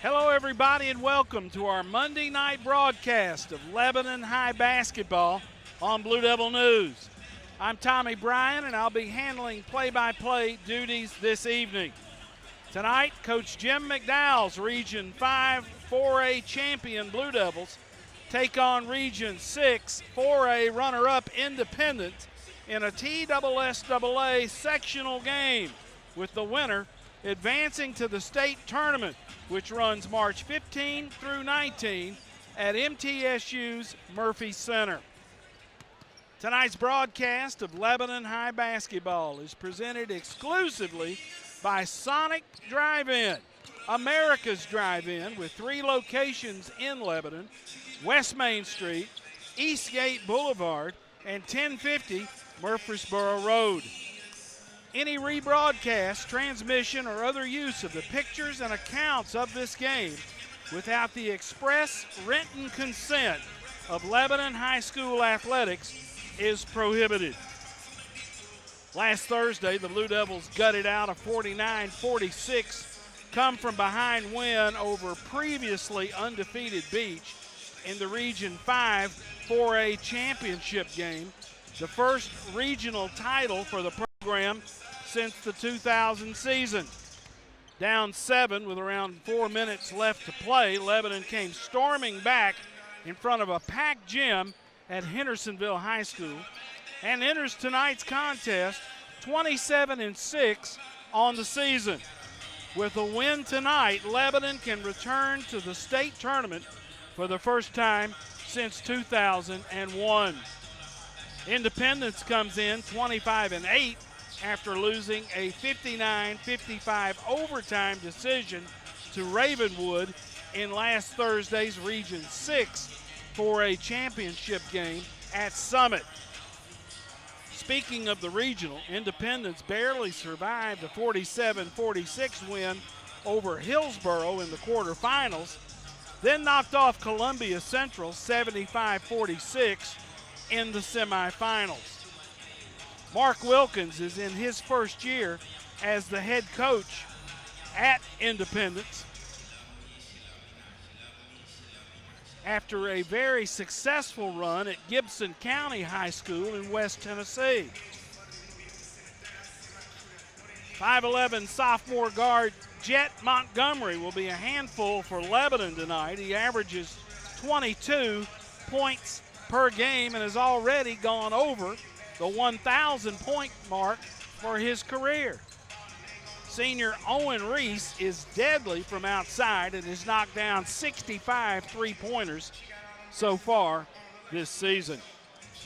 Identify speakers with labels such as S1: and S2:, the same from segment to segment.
S1: Hello, everybody, and welcome to our Monday night broadcast of Lebanon High basketball on Blue Devil News. I'm Tommy Bryan, and I'll be handling play-by-play duties this evening. Tonight, Coach Jim McDowell's Region 5 4A champion Blue Devils take on Region 6 4A runner-up Independent in a TSSAA sectional game, with the winner advancing to the state tournament, which runs March 15 through 19 at MTSU's Murphy Center. Tonight's broadcast of Lebanon High basketball is presented exclusively by Sonic Drive-In, America's Drive-In, with 3 locations in Lebanon: West Main Street, Eastgate Boulevard, and 1050 Murfreesboro Road. Any rebroadcast, transmission, or other use of the pictures and accounts of this game without the express written consent of Lebanon High School Athletics is prohibited. Last Thursday, the Blue Devils gutted out a 49-46 come-from-behind win over previously undefeated Beach in the Region 5 4A championship game, the first regional title for the program since the 2000 season. Down 7 with around 4 minutes left to play, Lebanon came storming back in front of a packed gym at Hendersonville High School and enters tonight's contest 27-6 on the season. With a win tonight, Lebanon can return to the state tournament for the first time since 2001. Independence comes in 25-8 after losing a 59-55 overtime decision to Ravenwood in last Thursday's Region 6 4A championship game at Summit. Speaking of the regional, Independence barely survived a 47-46 win over Hillsboro in the quarterfinals, then knocked off Columbia Central 75-46 in the semifinals. Mark Wilkins is in his first year as the head coach at Independence after a very successful run at Gibson County High School in West Tennessee. 5'11" sophomore guard Jet Montgomery will be a handful for Lebanon tonight. He averages 22 points per game and has already gone over the 1,000-point mark for his career. Senior Owen Reese is deadly from outside and has knocked down 65 three-pointers so far this season.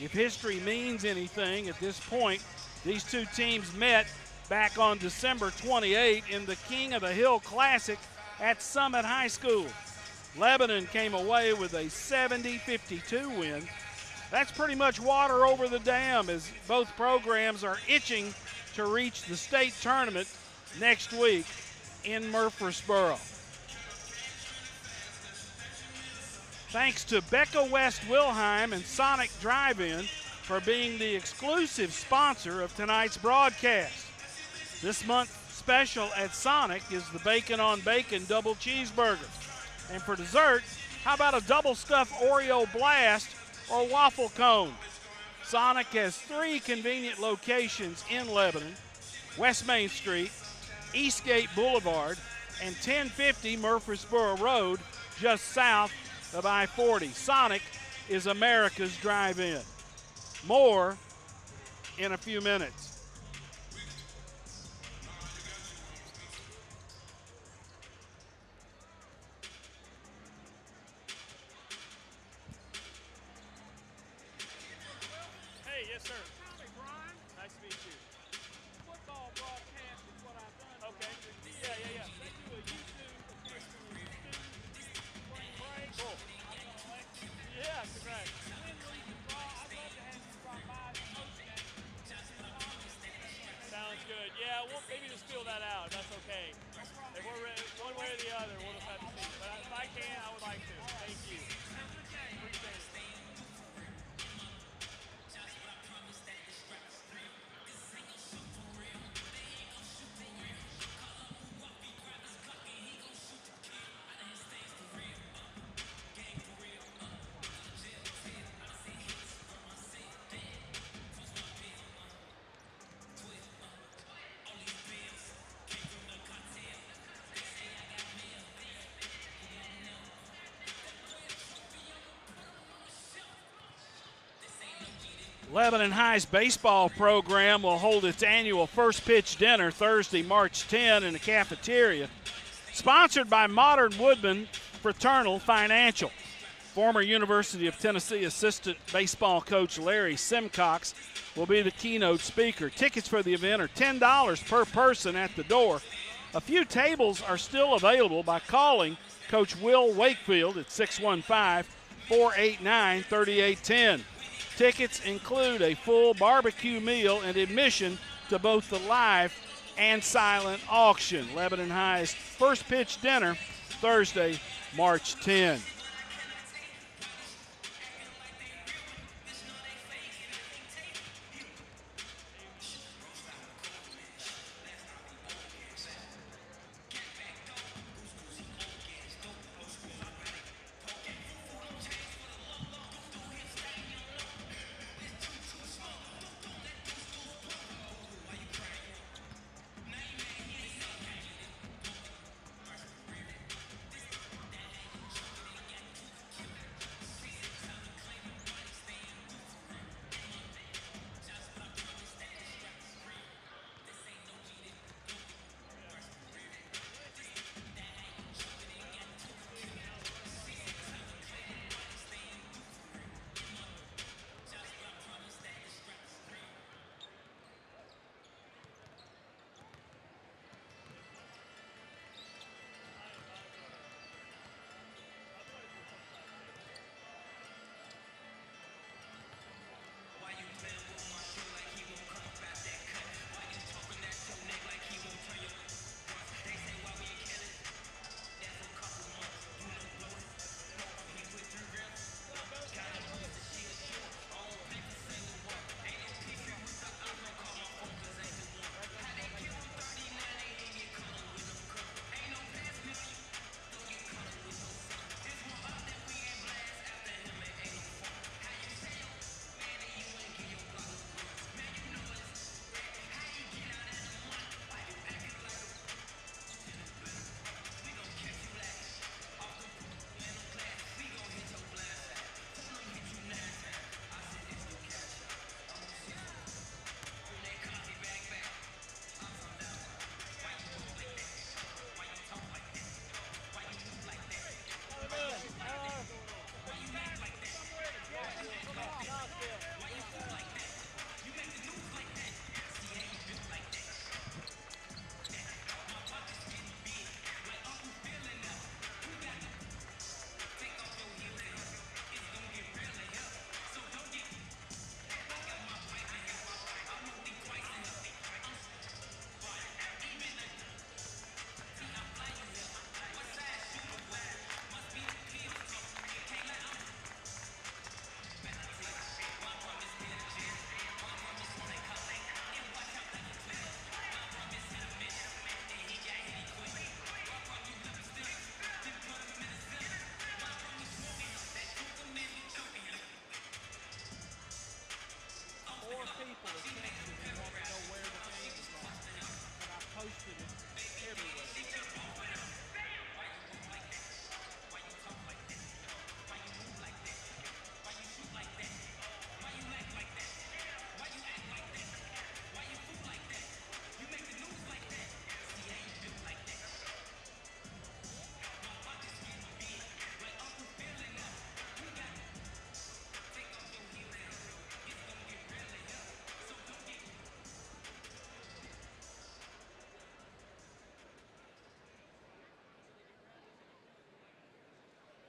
S1: If history means anything at this point, these two teams met back on December 28 in the King of the Hill Classic at Summit High School. Lebanon came away with a 70-52 win. That's pretty much water over the dam, as both programs are itching to reach the state tournament next week in Murfreesboro. Thanks to Becca West Wilhelm and Sonic Drive-In for being the exclusive sponsor of tonight's broadcast. This month's special at Sonic is the Bacon on Bacon double cheeseburger. And for dessert, how about a double stuffed Oreo blast or waffle cone? Sonic has 3 convenient locations in Lebanon: West Main Street, Eastgate Boulevard, and 1050 Murfreesboro Road, just south of I-40. Sonic is America's drive-in. More in a few minutes.
S2: Hey, yes, sir. Hey, Bryan. Nice to meet you.
S1: Football broadcast is what I've done.
S2: Okay. Yeah.
S1: They do a YouTube spring break.
S2: Cool. Yeah, congrats.
S1: Win, lose, and draw. I'd love to have you drop by the post game.
S2: Sounds good. Yeah, we'll maybe just fill that out. That's okay. If we're ready, one way or the other, we'll just have to see. But if I can, I would like to. Thank you. Appreciate it.
S1: Lebanon High's baseball program will hold its annual first pitch dinner Thursday, March 10 in the cafeteria, sponsored by Modern Woodman Fraternal Financial. Former University of Tennessee assistant baseball coach Larry Simcox will be the keynote speaker. Tickets for the event are $10 per person at the door. A few tables are still available by calling Coach Will Wakefield at 615-489-3810. Tickets include a full barbecue meal and admission to both the live and silent auction. Lebanon High's first pitch dinner, Thursday, March 10.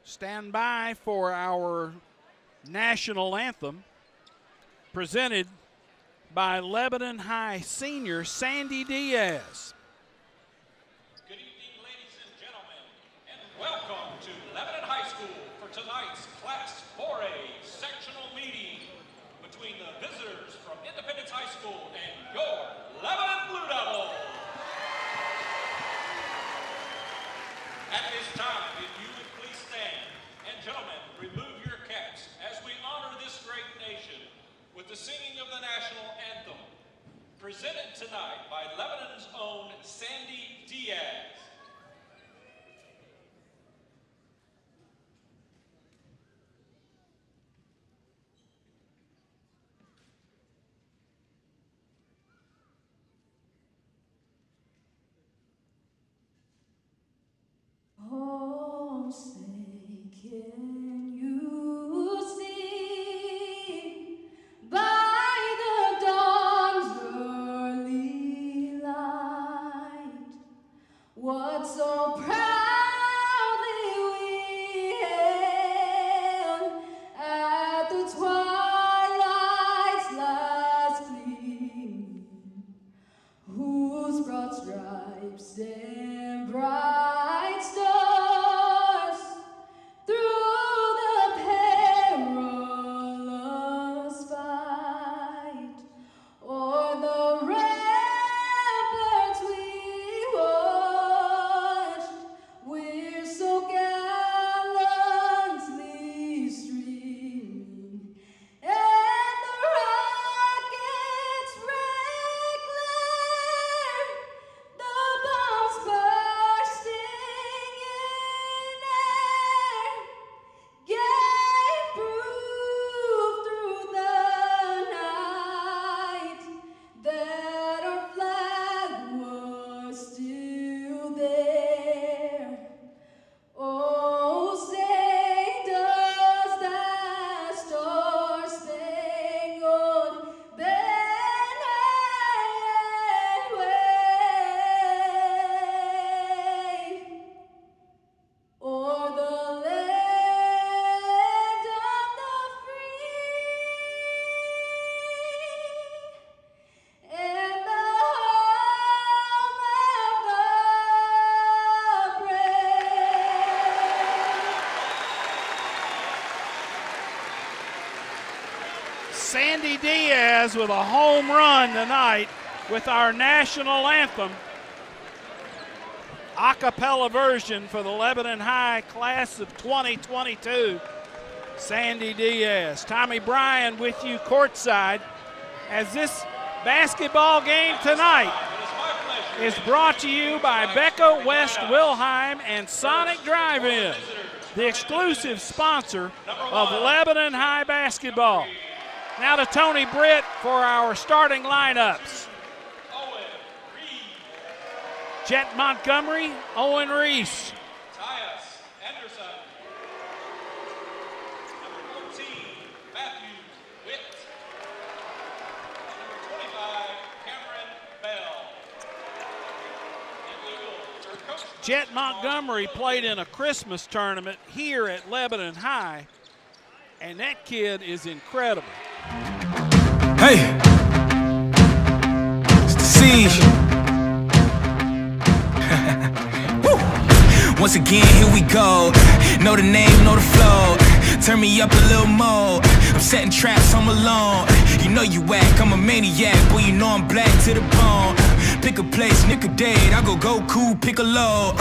S1: Stand by for our national anthem presented by Lebanon High senior Sandy Diaz.
S3: Good evening, ladies and gentlemen, and welcome to Lebanon High School for tonight's Class 4A sectional meeting between the visitors from Independence High School and your Lebanon Blue Devils. At this time, if you would please stand, and gentlemen, remove your caps as we honor this great nation with the singing of the national anthem, presented tonight by Lebanon's own Sandy Diaz.
S4: so proudly we hailed at the twilight's last gleam, whose broad stripes and bright stars through the perilous fight o'er the ramparts we watched, we're so gallantly streaming, and the rockets' red glare, the bombs bursting in air, gave proof through the night that our flag was still there. Oh, say does that star-spangled banner yet wave o'er the land of the free and the home of the brave.
S1: Sandy Diaz with a home run tonight with our national anthem. A cappella version for the Lebanon High class of 2022. Sandy Diaz. Tommy Bryan with you courtside as this basketball game tonight is brought to you by Becca West Wilhelm and Sonic Drive-In, the exclusive sponsor of Lebanon High basketball. Now to Tony Britt for our starting lineups. Jet Montgomery, Owen Reese.
S3: Tyus Anderson. Number 14, Matthew Witt. Number 25, Cameron Bell. And Eagles are coached by
S1: Jet Montgomery played in a Christmas tournament here at Lebanon High, and that kid is incredible.
S5: Hey, it's the siege. Woo. Once again, here we go. Know the name, know the flow. Turn me up a little more. I'm setting traps, I'm alone. You know you whack, I'm a maniac. Boy, you know I'm black to the bone. Pick a place, nick a date. I go Goku, pick a low.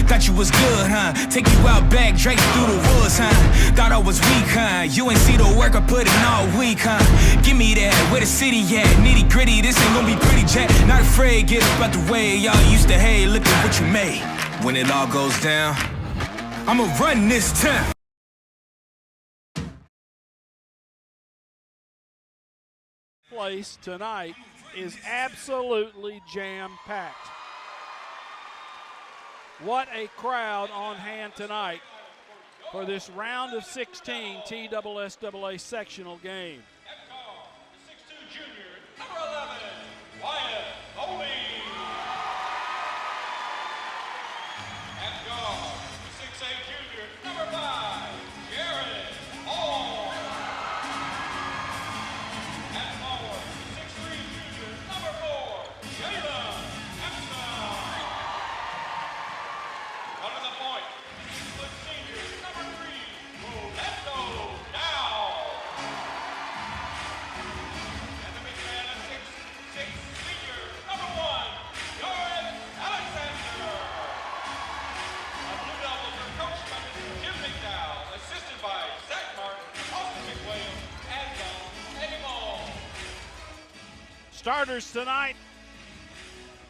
S5: Thought you was good, huh? Take you out back, Drake through the woods, huh? Thought I was weak, huh? You ain't see the work I put in all week, huh? Give me that, where the city at? Nitty gritty, this ain't gonna be pretty, Jack. Not afraid, get up out the way. Y'all used to hate, look at what you made. When it all goes down, I'ma run this town.
S1: Place tonight is absolutely jam-packed. What a crowd on hand tonight for this round of 16 TSSAA sectional game.
S3: At guard, the 6'2" junior, number 11, Wyatt Foley. At guard, the 6'8" junior, number 5, Jared Hall. At forward, the 6'3" junior, number 4, Jalen Epson. Under the point, 6-foot senior, number 3, Rolando Dow. And the big man at 6'6", senior, number 1, Jared Alexander. The Blue Devils are coached by Mr. Jim McDowell, assisted by Zach Martin, Austin McWilliams, and Don Amon.
S1: Starters tonight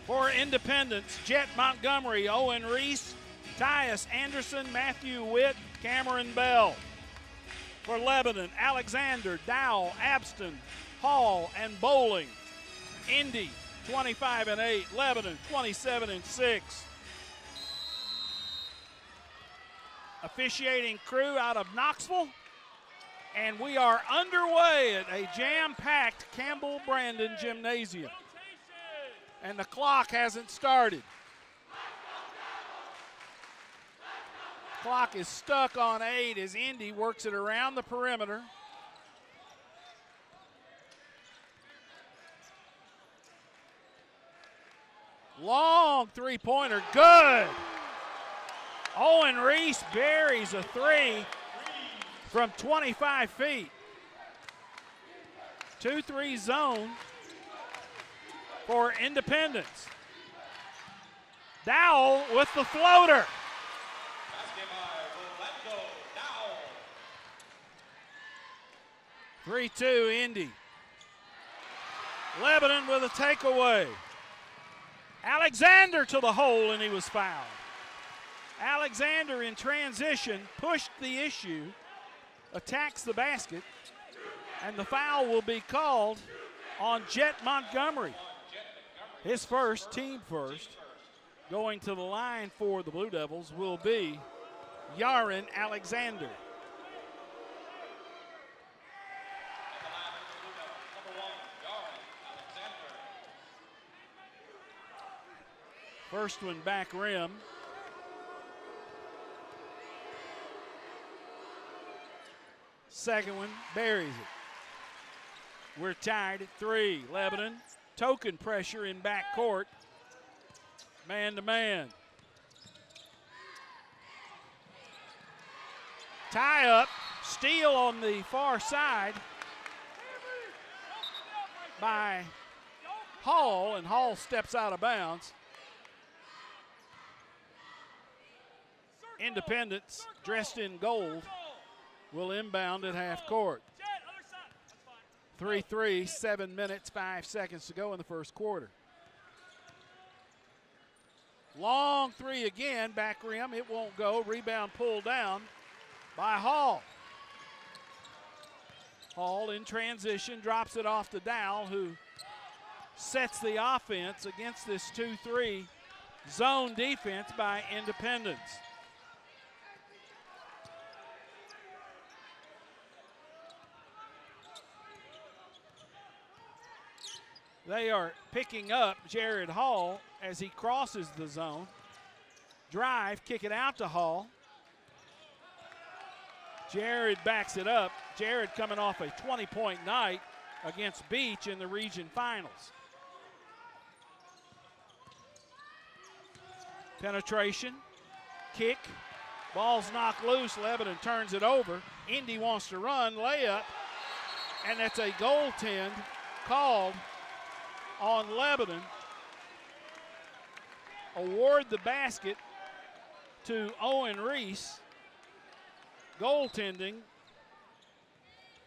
S1: for Independence: Jet Montgomery, Owen Reese, Tyus Anderson, Matthew Witt, Cameron Bell. For Lebanon: Alexander, Dow, Abston, Hall, and Bowling. Indy 25-8, Lebanon 27-6. Officiating crew out of Knoxville, and we are underway at a jam-packed Campbell Brandon Gymnasium. And the clock hasn't started. Clock is stuck on 8 as Indy works it around the perimeter. Long three-pointer, good. Owen Reese buries a 3 from 25 feet. 2-3 zone for Independence. Dowell with the floater. 3-2 Indy. Lebanon with a takeaway. Alexander to the hole, and he was fouled. Alexander in transition pushed the issue, attacks the basket, and the foul will be called on Jet Montgomery. His first, team first. Going to the line for the Blue Devils will be Yaron Alexander. First one back rim. Second one buries it. We're tied at 3. Lebanon, token pressure in backcourt. Man to man. Tie up, steal on the far side by Hall, and Hall steps out of bounds. Independence, dressed in gold, will inbound at half court. 3-3, 7 minutes, 5 seconds to go in the first quarter. Long 3 again, back rim, it won't go. Rebound pulled down by Hall. Hall in transition, drops it off to Dowell, who sets the offense against this 2-3 zone defense by Independence. They are picking up Jared Hall as he crosses the zone. Drive, kick it out to Hall. Jared backs it up. Jared coming off a 20-point night against Beach in the region finals. Penetration, kick, ball's knocked loose. Lebanon turns it over. Indy wants to run, layup, and that's a goaltend called on Lebanon. Award the basket to Owen Reese. Goaltending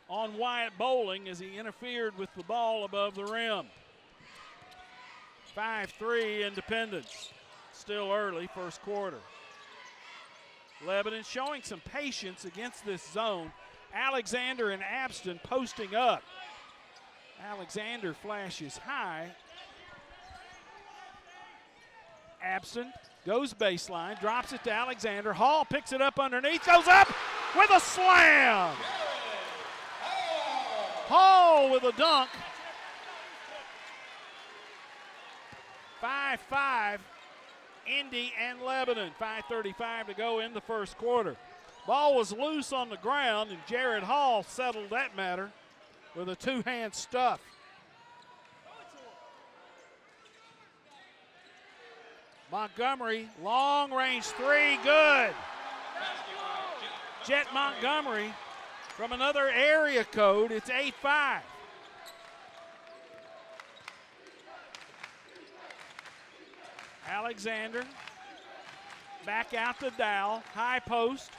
S1: on Wyatt Bowling as he interfered with the ball above the rim. 5-3 Independence. Still early, first quarter. Lebanon showing some patience against this zone. Alexander and Abston posting up. Alexander flashes high. Abston goes baseline, drops it to Alexander. Hall picks it up underneath, goes up with a slam. Hall with a dunk. 5-5, Indy and Lebanon. 5:35 to go in the first quarter. Ball was loose on the ground, and Jared Hall settled that matter with a two-hand stuff. Montgomery, long-range 3, good. Jet Montgomery from another area code. It's 8-5. Alexander, back out to Dowell, high post.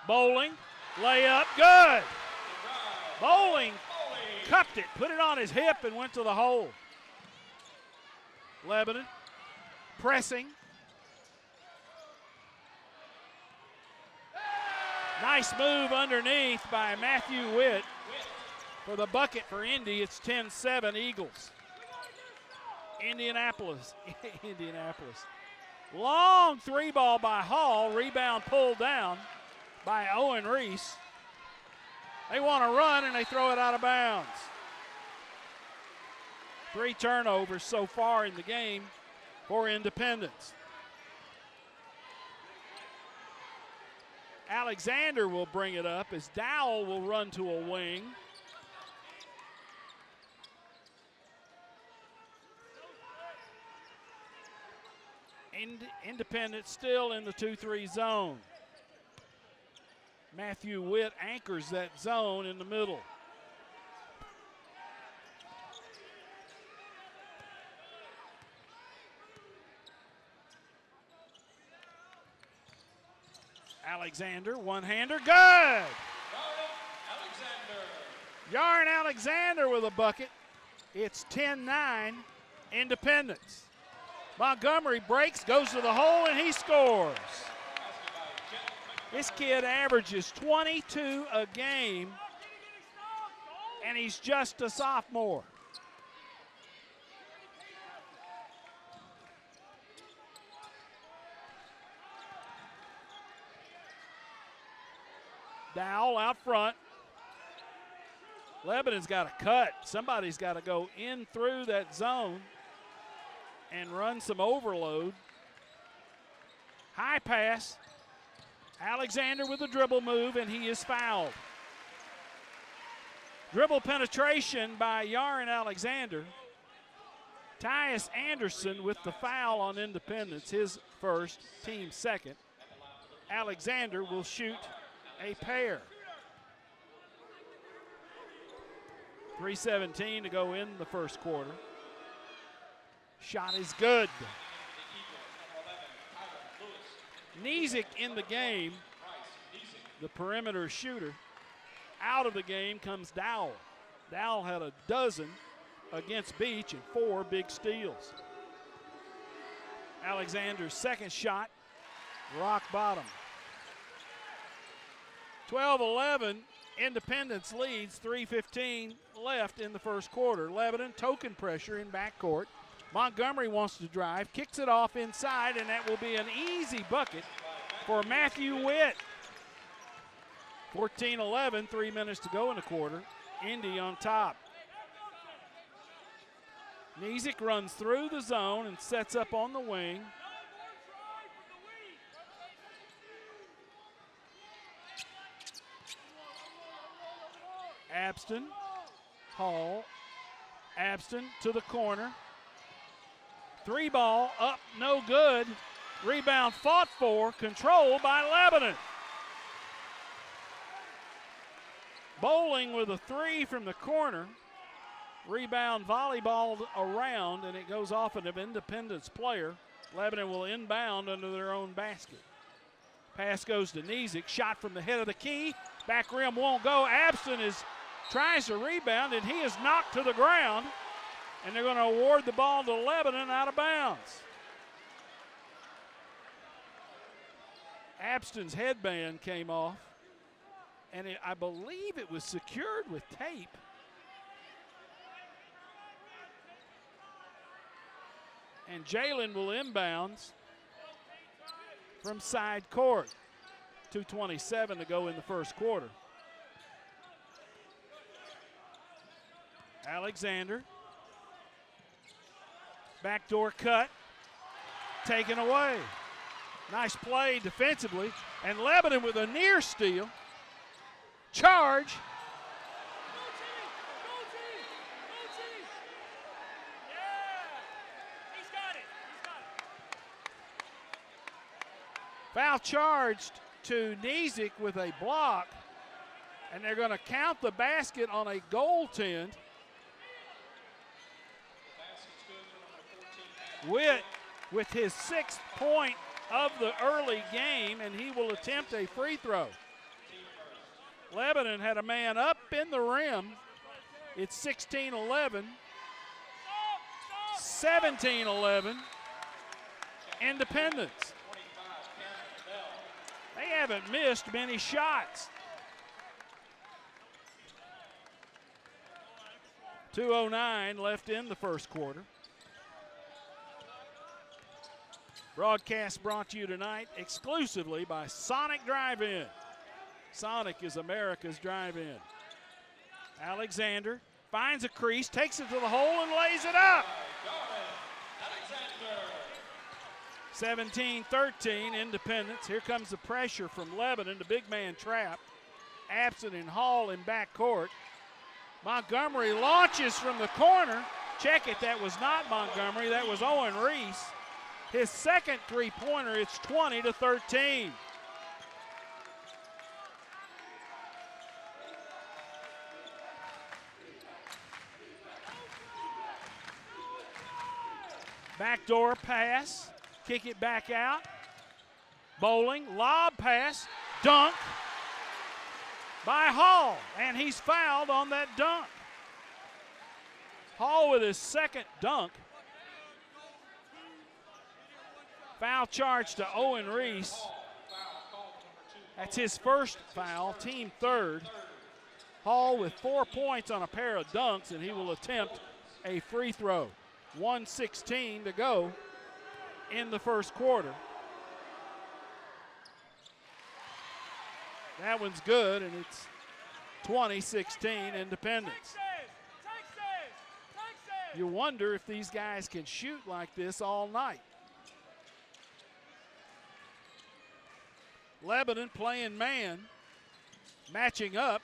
S1: Bowling, layup, good. Bowling cupped it, put it on his hip, and went to the hole. Lebanon pressing. Nice move underneath by Matthew Witt for the bucket for Indy. It's 10-7 Eagles. Indianapolis. Long 3 ball by Hall. Rebound pulled down by Owen Reese. They want to run, and they throw it out of bounds. 3 turnovers so far in the game for Independence. Alexander will bring it up as Dowell will run to a wing. Independent still in the 2-3 zone. Matthew Witt anchors that zone in the middle. Alexander, one-hander, good! Yarn Alexander with a bucket. It's 10-9, Independence. Montgomery breaks, goes to the hole, and he scores. This kid averages 22 a game, and he's just a sophomore. Dowell out front. Lebanon's got a cut. Somebody's got to go in through that zone and run some overload. High pass. Alexander with a dribble move, and he is fouled. Dribble penetration by Yaron Alexander. Tyus Anderson with the foul on Independence, his first, team second. Alexander will shoot a pair. 3:17 to go in the first quarter. Shot is good. Nizick in the game, the perimeter shooter. Out of the game comes Dowell. Dowell had a dozen against Beach and 4 big steals. Alexander's second shot, rock bottom. 12-11, Independence leads, 3:15 left in the first quarter. Lebanon token pressure in backcourt. Montgomery wants to drive, kicks it off inside, and that will be an easy bucket for Matthew Witt. 14-11, 3 minutes to go in the quarter. Indy on top. Nizick runs through the zone and sets up on the wing. Abston, Hall, Abston to the corner. 3 ball up, no good. Rebound fought for, controlled by Lebanon. Bowling with a 3 from the corner. Rebound volleyballed around, and it goes off an Independence player. Lebanon will inbound under their own basket. Pass goes to Nizick. Shot from the head of the key. Back rim won't go. Abston tries to rebound, and he is knocked to the ground. And they're going to award the ball to Lebanon out of bounds. Abston's headband came off, and I believe it was secured with tape. And Jalen will inbounds from side court. 2:27 to go in the first quarter. Alexander. Backdoor cut. Taken away. Nice play defensively. And Lebanon with a near steal. Charge. Foul charged to Nizick with a block, and they're going to count the basket on a goaltend. Witt with his 6th point of the early game, and he will attempt a free throw. Lebanon had a man up in the rim. It's 16-11, 17-11, Independence. They haven't missed many shots. 2:09 left in the first quarter. Broadcast brought to you tonight exclusively by Sonic Drive-In. Sonic is America's drive-in. Alexander finds a crease, takes it to the hole, and lays it up. 17-13 Independence. Here comes the pressure from Lebanon, the big man trap. Absent in Hall in backcourt. Montgomery launches from the corner. Check it, that was not Montgomery, that was Owen Reese. His second three-pointer, it's 20-13. Backdoor pass, kick it back out. Bowling, lob pass, dunk by Hall, and he's fouled on that dunk. Hall with his second dunk. Foul charge to Owen Reese. That's his first foul, team third. Hall with 4 points on a pair of dunks, and he will attempt a free throw. 1:16 to go in the first quarter. That one's good, and it's 20-16 Independence. You wonder if these guys can shoot like this all night. Lebanon playing man, matching up.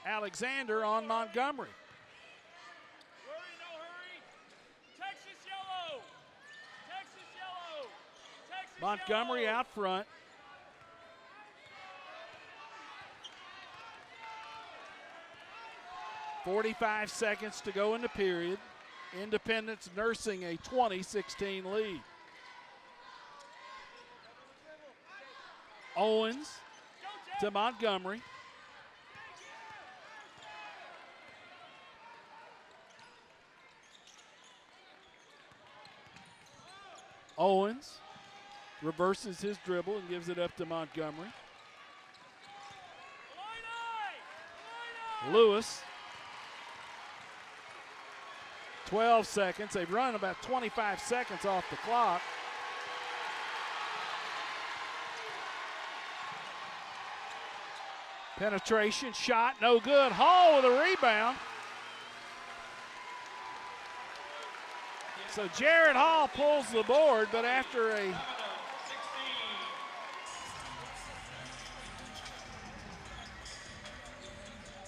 S1: Alexander on Montgomery.
S2: Hurry, no hurry. Texas yellow. Texas yellow. Texas
S1: Montgomery
S2: yellow.
S1: out front. .45 seconds to go in the period. Independence nursing a 20-16 lead. Owens to Montgomery. Owens reverses his dribble and gives it up to Montgomery. Lewis. 12 seconds. They've run about 25 seconds off the clock. Penetration, shot, no good. Hall with a rebound. So Jared Hall pulls the board, but after a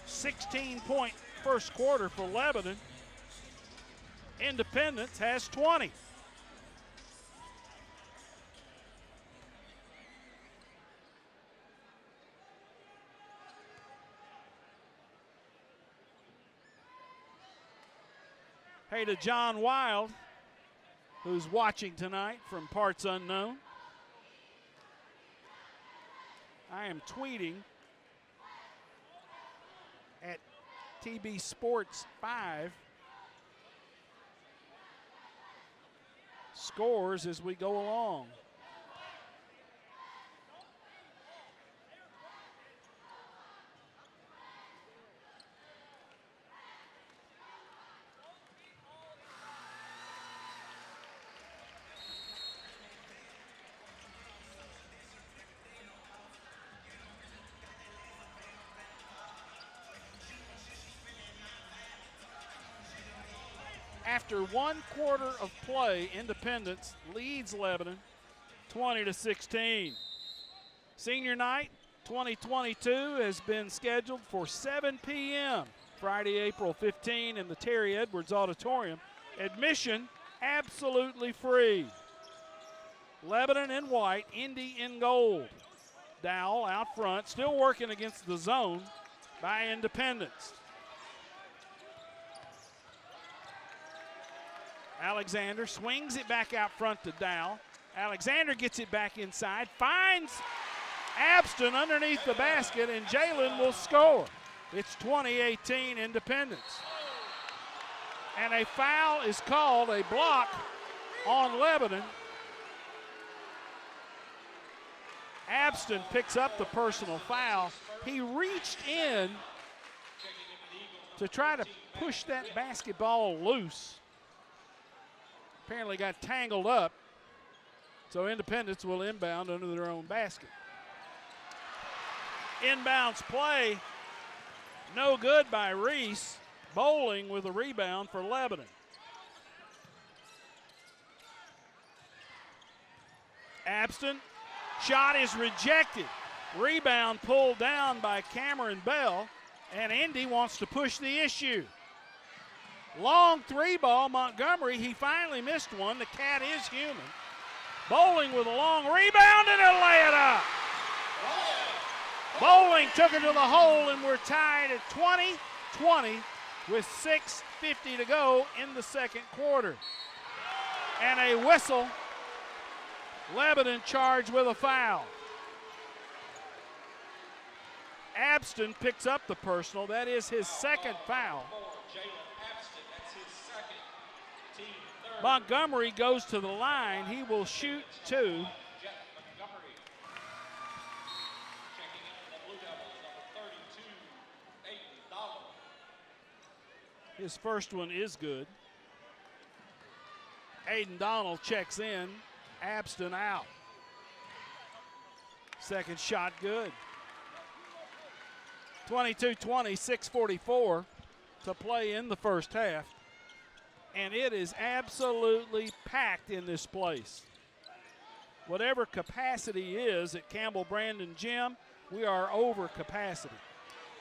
S1: .16 first quarter for Lebanon, Independence has 20. Hey to John Wild, who's watching tonight from parts unknown. I am tweeting at TB Sports 5 scores as we go along. After 1 quarter of play, Independence leads Lebanon 20-16. Senior night 2022 has been scheduled for 7 p.m. Friday, April 15 in the Terry Edwards Auditorium. Admission absolutely free. Lebanon in white, Indy in gold. Dowell out front, still working against the zone by Independence. Alexander swings it back out front to Dowell. Alexander gets it back inside, finds Abston underneath the basket, and Jalen will score. It's 20-18 Independence. And a foul is called, a block on Lebanon. Abston picks up the personal foul. He reached in to try to push that basketball loose. Apparently got tangled up, so Independence will inbound under their own basket. Inbounds play, no good by Reese. Bowling with a rebound for Lebanon. Abston, shot is rejected. Rebound pulled down by Cameron Bell, and Indy wants to push the issue. Long three ball, Montgomery, he finally missed one. The cat is human. Bowling with a long rebound, and he'll lay it up. Bowling took it to the hole, and we're tied at 20-20 with 6:50 to go in the second quarter. And a whistle. Lebanon charged with a foul. Abston picks up the personal. That is his second foul. Montgomery goes to the line. He will shoot two. His first one is good. Aiden Donald checks in. Abston out. Second shot good. 22-20, 6:44 to play in the first half. And it is absolutely packed in this place. Whatever capacity is at Campbell Brandon Gym, we are over capacity.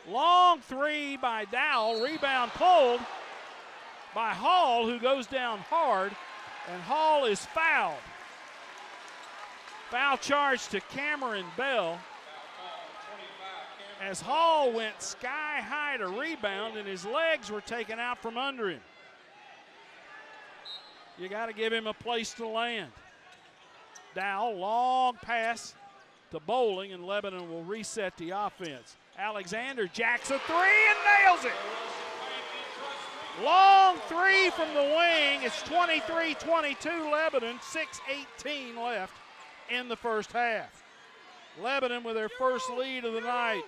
S1: Long three by Dowell, rebound pulled by Hall, who goes down hard, and Hall is fouled. Foul charge to Cameron Bell as Hall went sky high to rebound and his legs were taken out from under him. You got to give him a place to land. Dowell, long pass to Bowling, and Lebanon will reset the offense. Alexander jacks a three and nails it. Long three from the wing. It's 23-22 Lebanon, 6:18 left in the first half. Lebanon with their first lead of the night.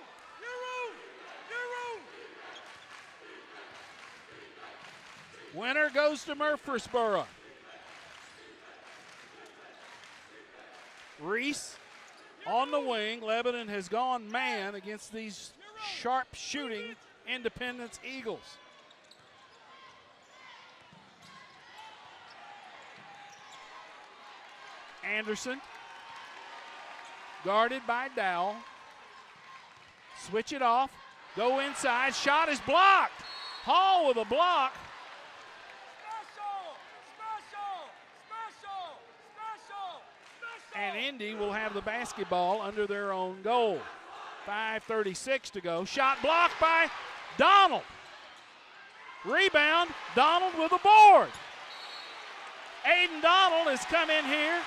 S1: Winner goes to Murfreesboro. Reese on the wing. Lebanon has gone man against these sharp shooting Independence Eagles. Anderson guarded by Dowell. Switch it off. Go inside. Shot is blocked. Hall with a block. And Indy will have the basketball under their own goal. 5:36 to go. Shot blocked by Donald. Rebound, Donald with a board. Aiden Donald has come in here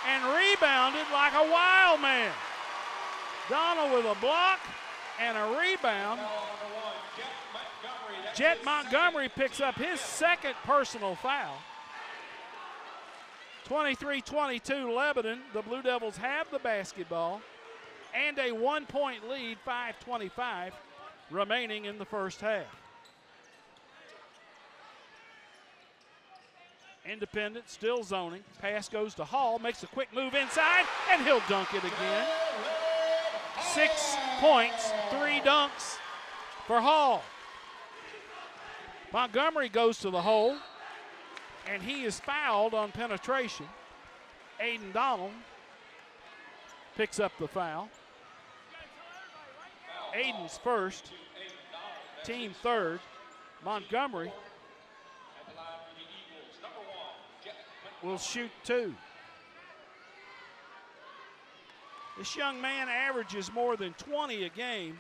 S1: and rebounded like a wild man. Donald with a block and a rebound. Jet Montgomery picks up his second personal foul. 23-22 Lebanon. The Blue Devils have the basketball and a 1-point lead, 5:25 remaining in the first half. Independent still zoning. Pass goes to Hall, makes a quick move inside, and he'll dunk it again. 6 points, 3 dunks for Hall. Montgomery goes to the hole, and he is fouled on penetration. Aiden Donald picks up the foul. Aiden's first, team third. Montgomery will shoot 2. This young man averages more than 20 a game.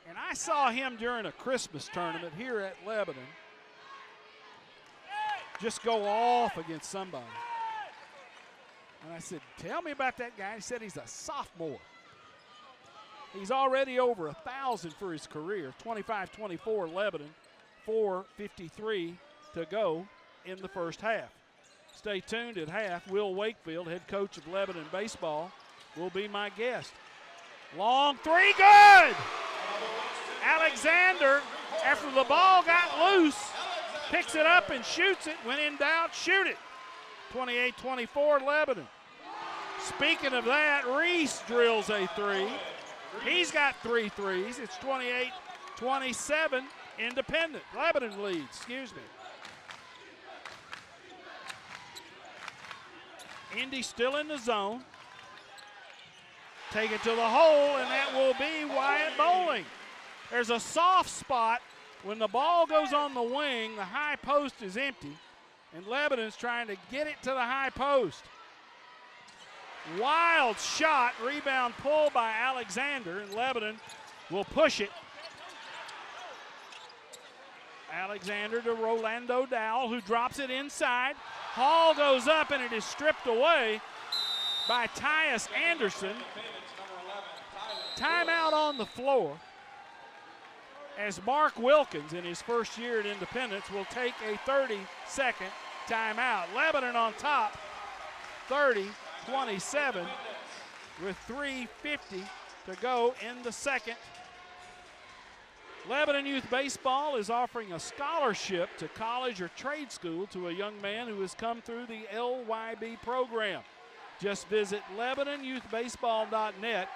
S1: And I saw him during a Christmas tournament here at Lebanon just go off against somebody. And I said, tell me about that guy. He said he's a sophomore. He's already over 1,000 for his career. 25-24 Lebanon, 4:53 to go in the first half. Stay tuned at half. Will Wakefield, head coach of Lebanon baseball, will be my guest. Long three, good! Alexander, after the ball got loose, picks it up and shoots it. When in doubt, shoot it. 28-24 Lebanon. Speaking of that, Reese drills a three. He's got 3 threes. It's 28-27 Independent. Lebanon leads, excuse me. Indy still in the zone. Take it to the hole, and that will be Wyatt Bowling. There's a soft spot. When the ball goes on the wing, the high post is empty, and Lebanon's trying to get it to the high post. Wild shot, rebound pulled by Alexander, and Lebanon will push it. Alexander to Rolando Dowell, who drops it inside. Hall goes up, and it is stripped away by Tyus Anderson. Timeout on the floor as Mark Wilkins, in his first year at Independence, will take a 30-second timeout. Lebanon on top, 30-27, with 3:50 to go in the second. Lebanon Youth Baseball is offering a scholarship to college or trade school to a young man who has come through the LYB program. Just visit LebanonYouthBaseball.net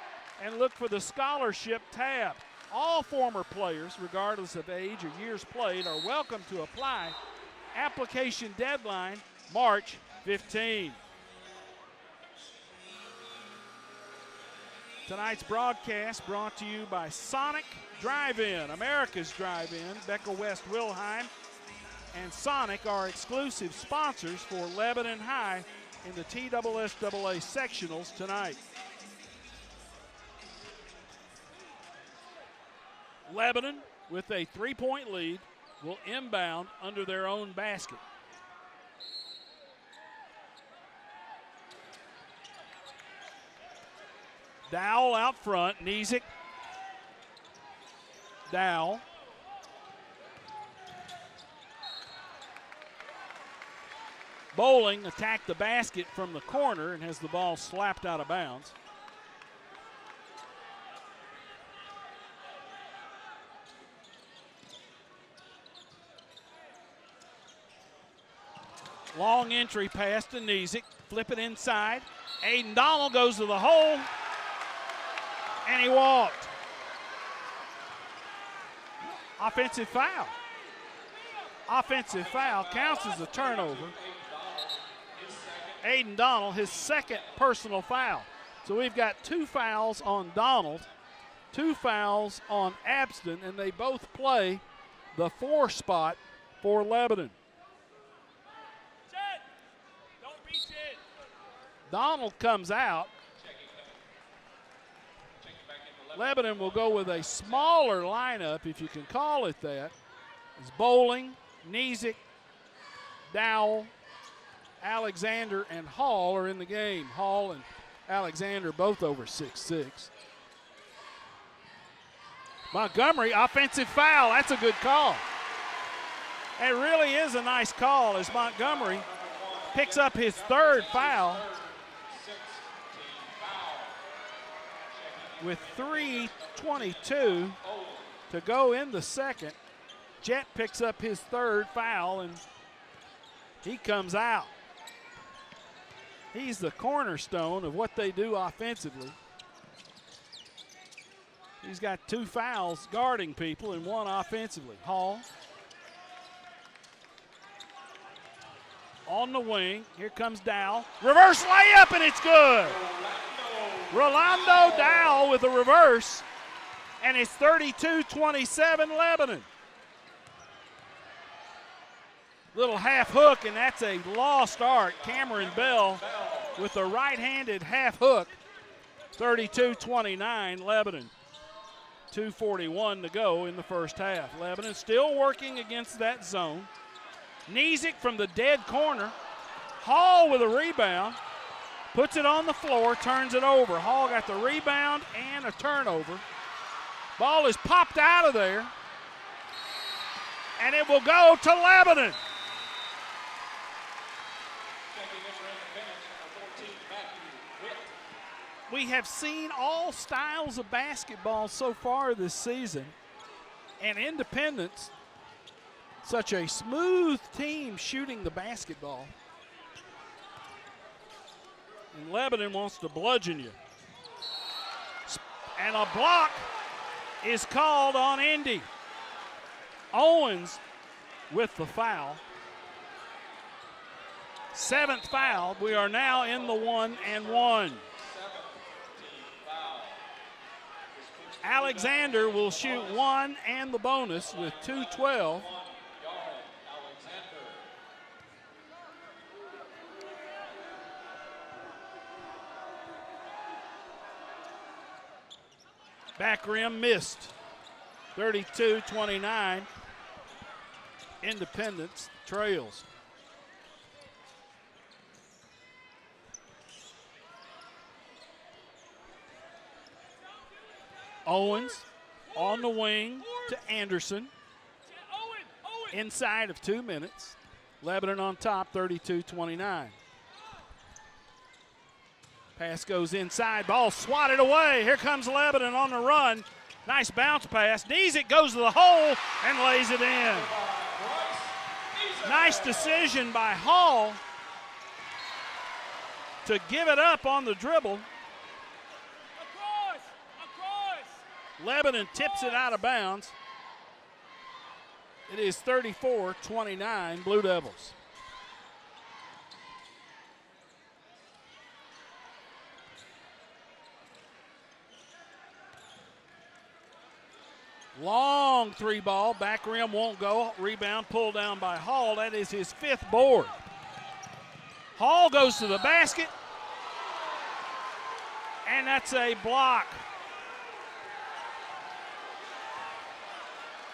S1: and look for the scholarship tab. All former players, regardless of age or years played, are welcome to apply. Application deadline, March 15. Tonight's broadcast brought to you by Sonic Drive-In, America's Drive-In. Becca West Wilhelm and Sonic are exclusive sponsors for Lebanon High in the TSSAA sectionals tonight. Lebanon, with a 3-point lead, will inbound under their own basket. Dowell out front, Nizick. Dowell. Bowling attacked the basket from the corner and has the ball slapped out of bounds. Long entry pass to Nizick. Flip it inside. Aiden Donald goes to the hole, and he walked. Offensive foul. Offensive foul counts as a turnover. Aiden Donald, his second personal foul. So we've got 2 fouls on Donald, 2 fouls on Abston, and they both play the 4 spot for Lebanon. Donald comes out. Lebanon will go with a smaller lineup, if you can call it that. It's Bowling, Nizick, Dowell, Alexander, and Hall are in the game. Hall and Alexander both over 6'6". Montgomery, offensive foul. That's a good call. It really is a nice call as Montgomery picks up his 3rd foul. With 3:22 to go in the second, Jet picks up his 3rd foul, and he comes out. He's the cornerstone of what they do offensively. He's got 2 fouls guarding people and 1 offensively. Hall on the wing. Here comes Dowell. Reverse layup, and it's good. Rolando Dowell with a reverse, and it's 32-27 Lebanon. Little half hook, and that's a lost art. Cameron Bell with a right-handed half hook. 32-29 Lebanon. 2:41 to go in the first half. Lebanon still working against that zone. Nizick from the dead corner. Hall with a rebound. Puts it on the floor, turns it over. Hall got the rebound and a turnover. Ball is popped out of there, and it will go to Lebanon. We have seen all styles of basketball so far this season, and Independence, such a smooth team shooting the basketball. And Lebanon wants to bludgeon you. And a block is called on Indy. Owens with the foul. 7th foul. We are now in the 1-and-1. Alexander will shoot 1 and the bonus with 2:12. Back rim missed. 32-29. Independence trails. Owens on the wing to Anderson. Inside of 2 minutes. Lebanon on top, 32-29. Pass goes inside, ball swatted away. Here comes Lebanon on the run. Nice bounce pass. Knees it, goes to the hole, and lays it in. Nice decision by Hall to give it up on the dribble. Lebanon tips it out of bounds. It is 34-29 Blue Devils. Long 3 ball, back rim won't go. Rebound pulled down by Hall. That is his 5th board. Hall goes to the basket, and that's a block.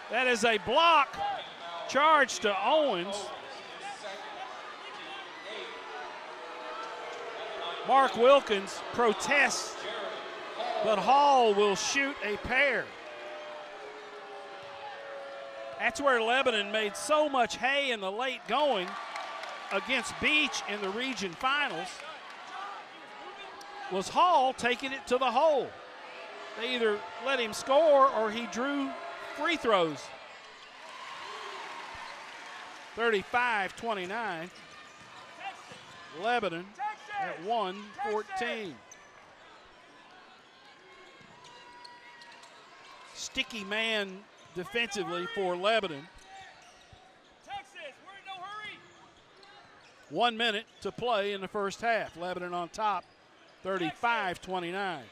S1: That is a block charge to Owens. Mark Wilkins protests, but Hall will shoot a pair. That's where Lebanon made so much hay in the late going against Beach in the region finals, was Hall taking it to the hole. They either let him score or he drew free throws. 35-29. Lebanon at 1-14. Sticky man defensively for Lebanon.
S2: Texas, we're in no hurry.
S1: 1 minute to play in the first half. Lebanon on top, 35-29.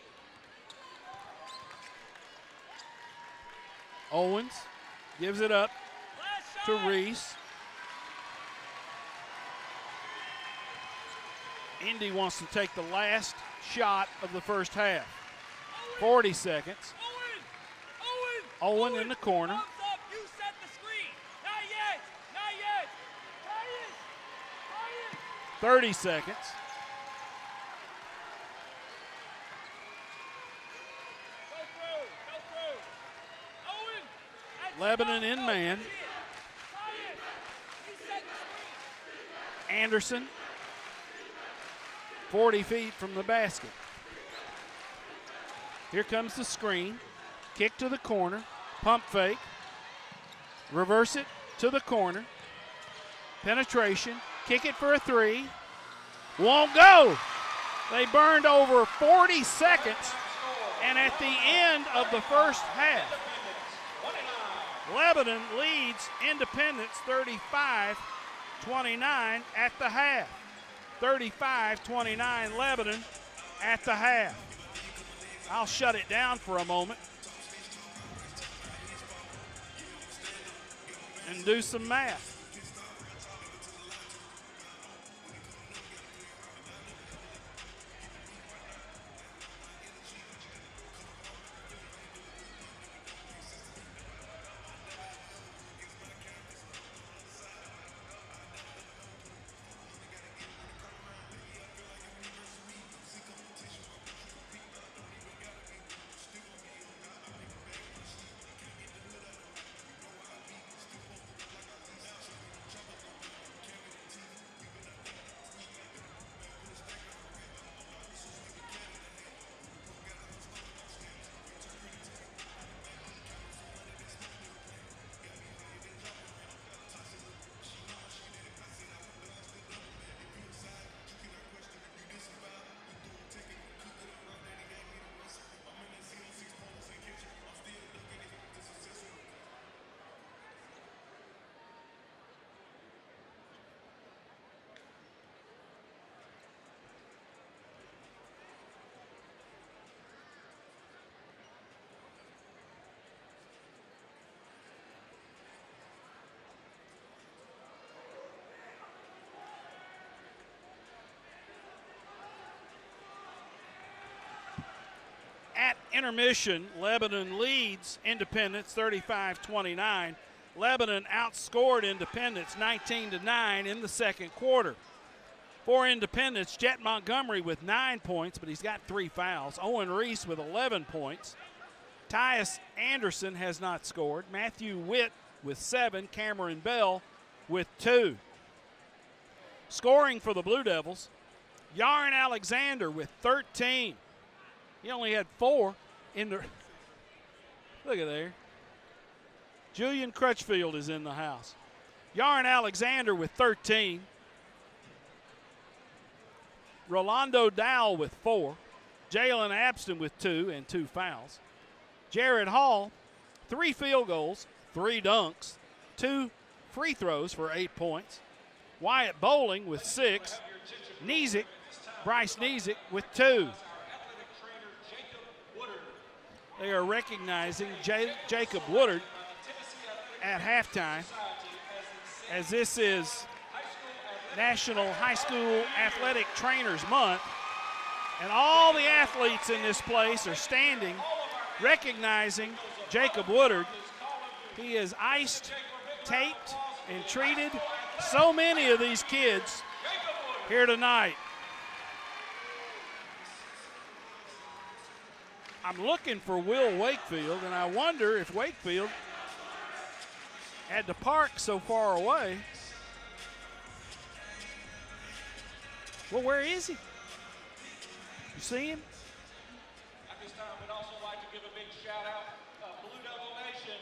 S1: Owens gives it up to Reese. Indy wants to take the last shot of the first half. 40 seconds. Owen in the corner.
S2: Up, you set the screen. Not yet. Not yet.
S1: 30 seconds.
S2: Go through. Owen.
S1: Lebanon in man. Anderson, 40 feet from the basket. Here comes the screen. Kick to the corner. Pump fake. Reverse it to the corner. Penetration. Kick it for a 3. Won't go. They burned over 40 seconds. And at the end of the first half, Lebanon leads Independence 35-29 at the half. 35-29 Lebanon at the half. I'll shut it down for a moment and do some math. intermission, Lebanon leads Independence 35-29. Lebanon outscored Independence 19-9 in the second quarter. For Independence, Jet Montgomery with 9 points, but he's got 3 fouls. Owen Reese with 11 points. Tyus Anderson has not scored. Matthew Witt with 7. Cameron Bell with 2. Scoring for the Blue Devils, Yaron Alexander with 13. He only had 4 in the. Look at there. Julian Crutchfield is in the house. Yaron Alexander with 13. Rolando Dowell with 4. Jalen Abston with 2 and 2 fouls. Jared Hall, 3 field goals, 3 dunks, 2 free throws for 8 points. Wyatt Bowling with 6. Bryce Nizick with 2. They are recognizing Jacob Woodard at halftime, as this is National High School Athletic Trainers Month, and all the athletes in this place are standing recognizing Jacob Woodard. He is iced, taped, and treated. So many of these kids here tonight. I'm looking for Will Wakefield, and I wonder if Wakefield had to park so far away. Well, where is he? You see him?
S3: At this time, we'd also like to give a big shout out, Blue Devil Nation,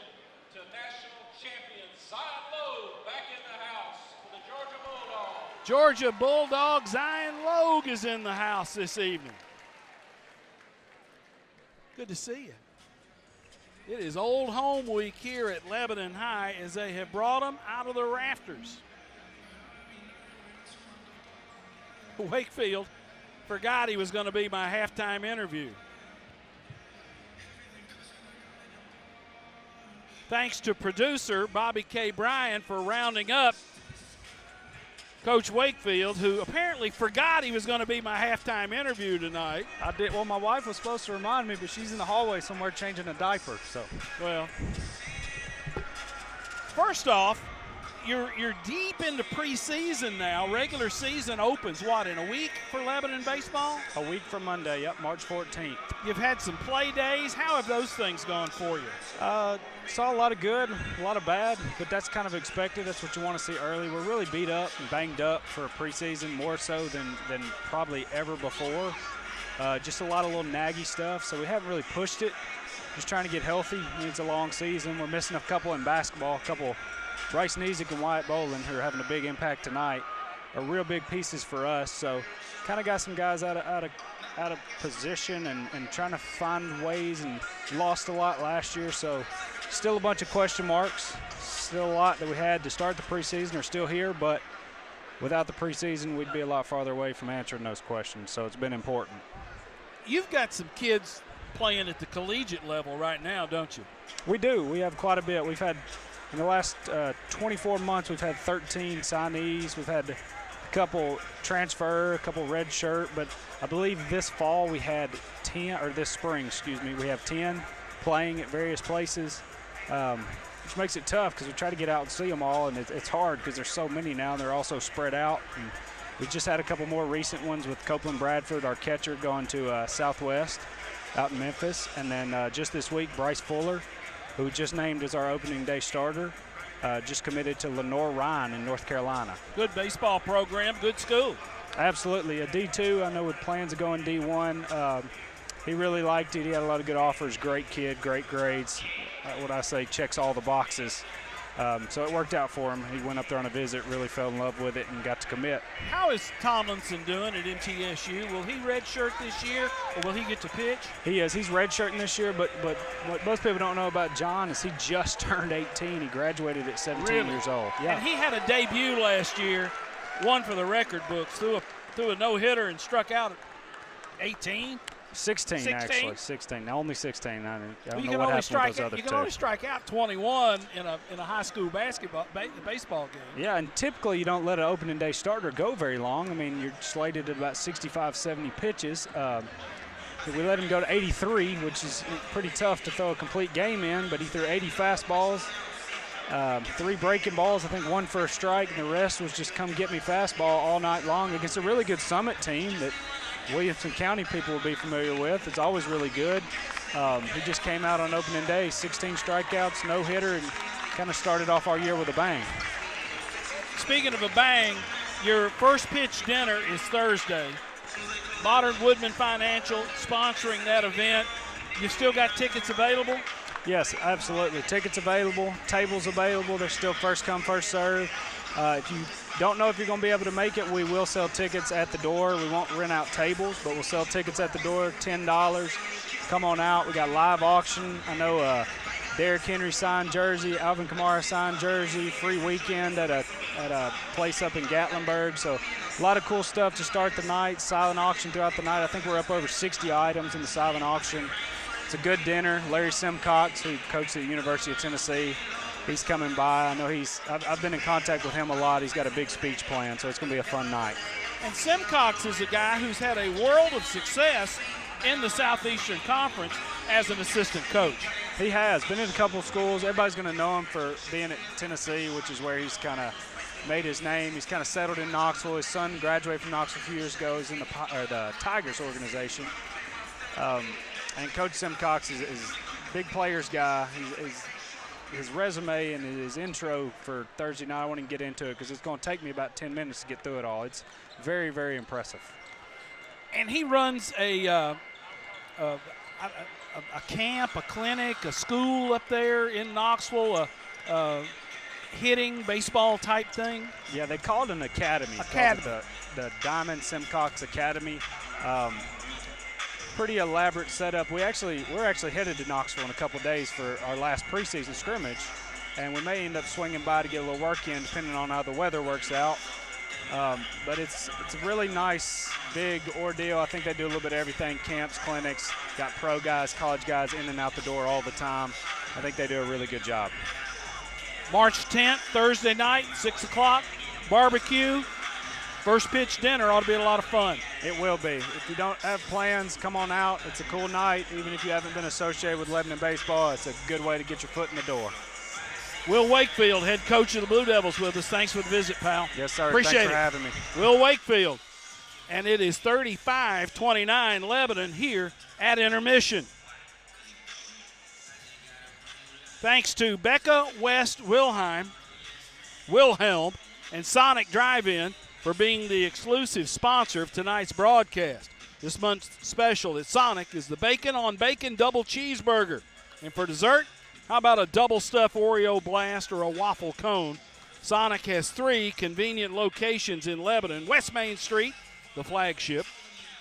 S3: to national champion Zion Logue back in the house for the Georgia Bulldogs.
S1: Georgia Bulldog Zion Logue is in the house this evening. Good to see you. It is Old Home Week here at Lebanon High, as they have brought them out of the rafters. Wakefield forgot he was going to be my halftime interview. Thanks to producer Bobby K. Bryan for rounding up Coach Wakefield, who apparently forgot he was going to be my halftime interview tonight.
S6: I did. Well, my wife was supposed to remind me, but she's in the hallway somewhere changing a diaper. So,
S1: well, first off, you're deep into preseason now. Regular season opens, what, in a week for Lebanon baseball?
S6: a week from Monday, yep, March 14th.
S1: You've had some play days. How have those things gone for you?
S6: Saw a lot of good, a lot of bad, but that's kind of expected. That's what you want to see early. We're really beat up and banged up for a preseason, more so than probably ever before. Just a lot of little naggy stuff, so we haven't really pushed it. Just trying to get healthy. It's a long season. We're missing a couple in basketball, Bryce Nizick and Wyatt Bowling, who are having a big impact tonight, are real big pieces for us. So kind of got some guys out of position and trying to find ways, and lost a lot last year. So still a bunch of question marks. Still a lot that we had to start the preseason are still here, but without the preseason, we'd be a lot farther away from answering those questions. So it's been important.
S1: You've got some kids playing at the collegiate level right now, don't you?
S6: We do. We have quite a bit. We've had, in the last 24 months, we've had 13 signees. We've had a couple transfer, a couple red shirt, but I believe this fall we had 10, or this spring, excuse me, we have 10 playing at various places, which makes it tough because we try to get out and see them all, and it's hard because there's so many now, and they're also spread out. And we just had a couple more recent ones with Copeland Bradford, our catcher, going to Southwest out in Memphis, and then just this week, Bryce Fuller, who just named as our opening day starter, just committed to Lenore Ryan in North Carolina.
S1: Good baseball program, good school.
S6: Absolutely. A D2, I know with plans of going D1. He really liked it. He had a lot of good offers. Great kid, great grades. What I say, checks all the boxes. So it worked out for him. He went up there on a visit, really fell in love with it, and got to commit.
S1: How is Tomlinson doing at MTSU? Will he redshirt this year, or will he get to pitch?
S6: He is. He's redshirting this year, but what most people don't know about John is he just turned 18. He graduated at 17 years old. Yeah.
S1: And he had a debut last year, one for the record books, threw a no-hitter and struck out at 18.
S6: 16, actually. 16. Now only 16. I don't know what happened with those other two.
S1: You can only strike out 21 in a high school baseball game.
S6: Yeah, and typically you don't let an opening day starter go very long. I mean, you're slated at about 65, 70 pitches. We let him go to 83, which is pretty tough to throw a complete game in, but he threw 80 fastballs, 3 breaking balls, I think 1 for a strike, and the rest was just come get me fastball all night long against a really good Summit team that Williamson County people will be familiar with. It's always really good. He just came out on opening day, 16 strikeouts, no hitter, and kind of started off our year with a bang.
S1: Speaking of a bang, your first pitch dinner is Thursday. Modern Woodman Financial sponsoring that event. You still got tickets available?
S6: Yes, absolutely. Tickets available, tables available. They're still first come, first serve. If you don't know if you're going to be able to make it, we will sell tickets at the door. We won't rent out tables, but we'll sell tickets at the door, $10. Come on out. We got live auction. I know Derrick Henry signed jersey, Alvin Kamara signed jersey, free weekend at a place up in Gatlinburg. So a lot of cool stuff to start the night, silent auction throughout the night. I think we're up over 60 items in the silent auction. It's a good dinner. Larry Simcox, who coached at the University of Tennessee, he's coming by. I know I've been in contact with him a lot. He's got a big speech planned, so it's going to be a fun night.
S1: And Simcox is a guy who's had a world of success in the Southeastern Conference as an assistant coach.
S6: He has been in a couple of schools. Everybody's going to know him for being at Tennessee, which is where he's kind of made his name. He's kind of settled in Knoxville. His son graduated from Knoxville a few years ago. He's in the Tigers organization. And Coach Simcox is a big players guy. His resume and his intro for Thursday night, I won't even get into it because it's going to take me about 10 minutes to get through it all. It's very, very impressive.
S1: And he runs a camp, a clinic, a school up there in Knoxville, a hitting baseball type thing.
S6: Yeah, they call it an academy. The Diamond Simcox Academy. Pretty elaborate setup. We're actually headed to Knoxville in a couple of days for our last preseason scrimmage, and we may end up swinging by to get a little work in depending on how the weather works out. But it's a really nice, big ordeal. I think they do a little bit of everything, camps, clinics, got pro guys, college guys in and out the door all the time. I think they do a really good job.
S1: March 10th, Thursday night, 6 o'clock, barbecue. First pitch dinner ought to be a lot of fun.
S6: It will be. If you don't have plans, come on out. It's a cool night. Even if you haven't been associated with Lebanon baseball, it's a good way to get your foot in the door.
S1: Will Wakefield, head coach of the Blue Devils, with us. Thanks for the visit, pal.
S6: Yes, sir.
S1: Appreciate
S6: Thanks for having me.
S1: Will Wakefield. And it is 35-29 Lebanon here at intermission. Thanks to Becca West Wilhelm, and Sonic Drive-In for being the exclusive sponsor of tonight's broadcast. This month's special at Sonic is the Bacon on Bacon Double Cheeseburger. And for dessert, how about a double stuffed Oreo blast or a waffle cone? Sonic has 3 convenient locations in Lebanon: West Main Street, the flagship,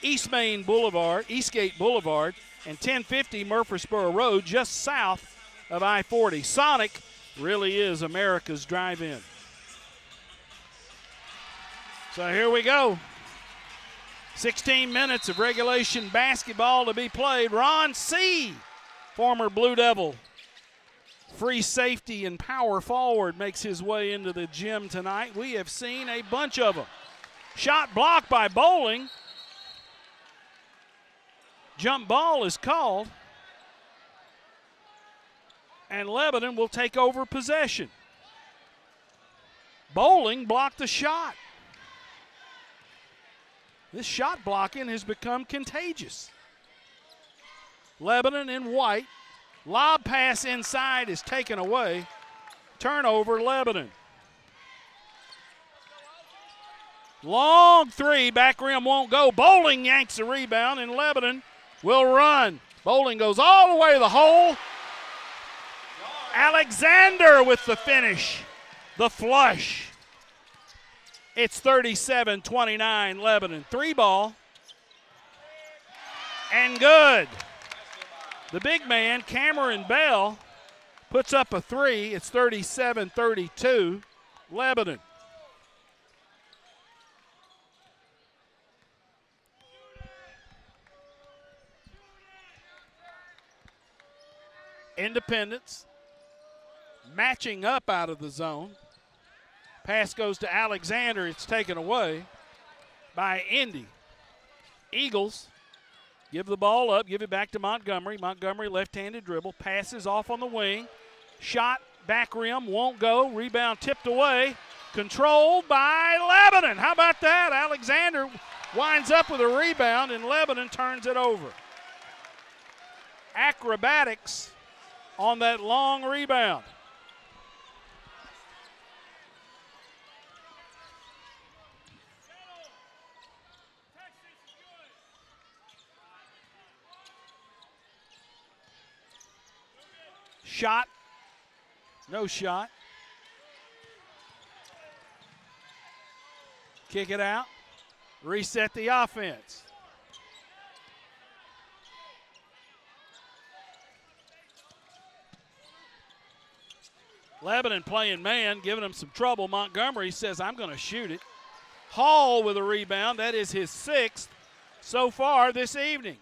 S1: Eastgate Boulevard, and 1050 Murfreesboro Road, just south of I-40. Sonic really is America's drive-in. So here we go. 16 minutes of regulation basketball to be played. Ron C., former Blue Devil, free safety and power forward, makes his way into the gym tonight. We have seen a bunch of them. Shot blocked by Bowling. Jump ball is called. And Lebanon will take over possession. Bowling blocked the shot. This shot blocking has become contagious. Lebanon in white. Lob pass inside is taken away. Turnover, Lebanon. Long 3, back rim won't go. Bowling yanks the rebound, and Lebanon will run. Bowling goes all the way to the hole. Alexander with the finish, the flush. It's 37-29 Lebanon. 3 ball. And good. The big man, Cameron Bell, puts up a 3. It's 37-32 Lebanon. Independence matching up out of the zone. Pass goes to Alexander. It's taken away by Indy. Eagles Give the ball up, give it back to Montgomery. Montgomery, left-handed dribble, passes off on the wing. Shot, back rim, won't go. Rebound tipped away. Controlled by Lebanon. How about that? Alexander winds up with a rebound, and Lebanon turns it over. Acrobatics on that long rebound. Shot. No shot. Kick it out. Reset the offense. Lebanon playing man, giving him some trouble. Montgomery says, I'm going to shoot it. Hall with a rebound. That is his 6th so far this evening.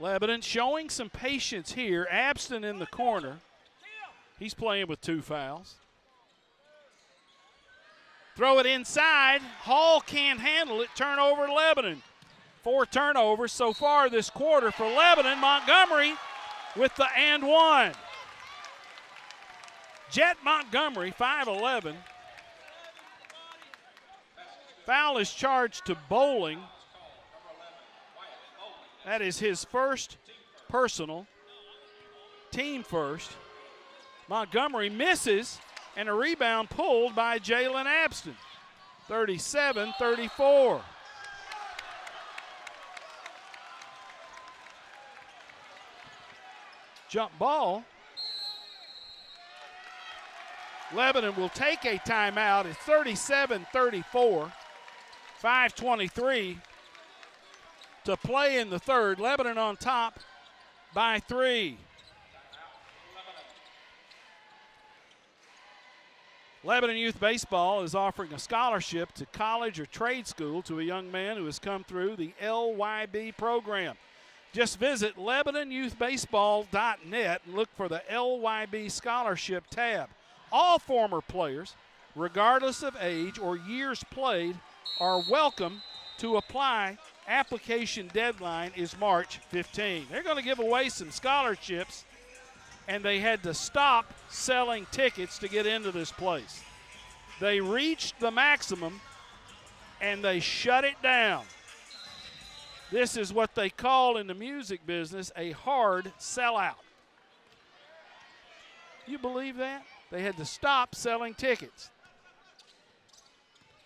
S1: Lebanon showing some patience here. Abston in the corner. He's playing with 2 fouls. Throw it inside. Hall can't handle it. Turnover Lebanon. 4 turnovers so far this quarter for Lebanon. Montgomery with the and 1. Jet Montgomery, 5'11". Foul is charged to Bowling. That is his first personal, team first. Montgomery misses, and a rebound pulled by Jalen Abston. 37-34. Jump ball. Lebanon will take a timeout. It's 37-34. 5:23 to play in the third. Lebanon on top by 3. Lebanon Youth Baseball is offering a scholarship to college or trade school to a young man who has come through the LYB program. Just visit LebanonYouthBaseball.net and look for the LYB Scholarship tab. All former players, regardless of age or years played, are welcome to apply. Application deadline is March 15. They're going to give away some scholarships, and they had to stop selling tickets to get into this place. They reached the maximum, and they shut it down. This is what they call in the music business a hard sellout. You believe that? They had to stop selling tickets.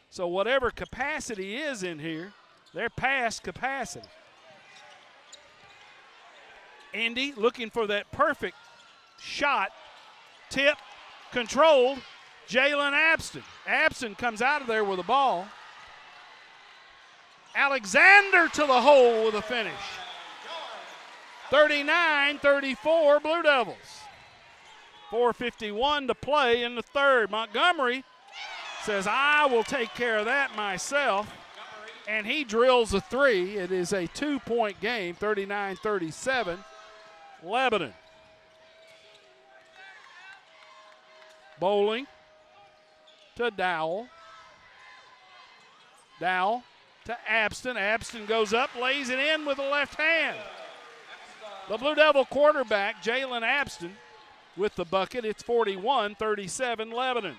S1: So whatever capacity is in here, they're past capacity. Indy looking for that perfect shot. Tip, controlled. Jalen Abston. Abston comes out of there with the ball. Alexander to the hole with a finish. 39-34 Blue Devils. 4:51 to play in the third. Montgomery says, I will take care of that myself. And he drills a 3. It is a 2-point game, 39-37, Lebanon. Bowling to Dowell. Dowell to Abston. Abston goes up, lays it in with the left hand. The Blue Devil quarterback, Jalen Abston, with the bucket. It's 41-37 Lebanon.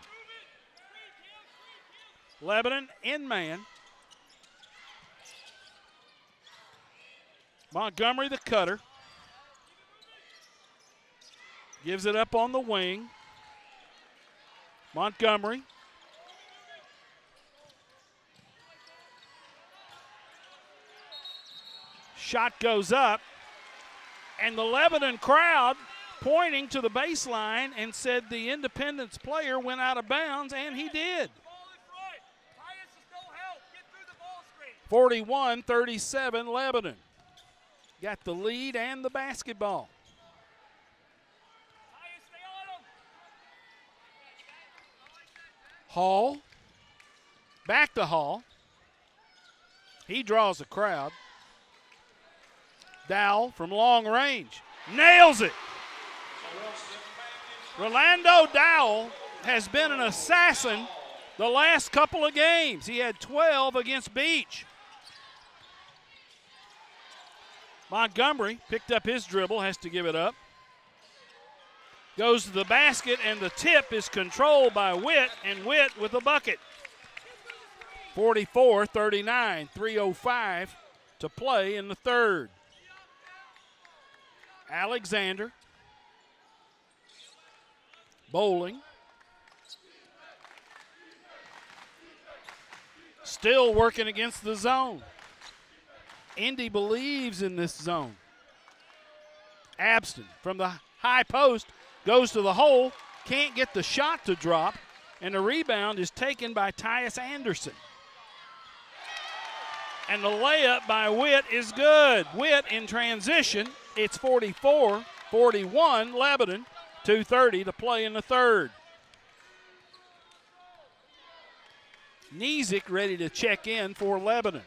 S1: Lebanon in man. Montgomery the cutter. Gives it up on the wing. Montgomery. Shot goes up. And the Lebanon crowd pointing to the baseline and said the Independence player went out of bounds, and he did. 41-37 Lebanon. Got the lead and the basketball. Hall. Back to Hall. He draws a crowd. Dowell from long range. Nails it. Rolando Dowell has been an assassin the last couple of games. He had 12 against Beach. Montgomery picked up his dribble, has to give it up. Goes to the basket, and the tip is controlled by Witt, and Witt with a bucket. 44-39, 3:05 to play in the third. Alexander. Bowling. Still working against the zone. Indy believes in this zone. Abston from the high post goes to the hole, can't get the shot to drop, and the rebound is taken by Tyus Anderson. And the layup by Witt is good. Witt in transition. It's 44-41 Lebanon. 2:30 to play in the third. Nizick ready to check in for Lebanon.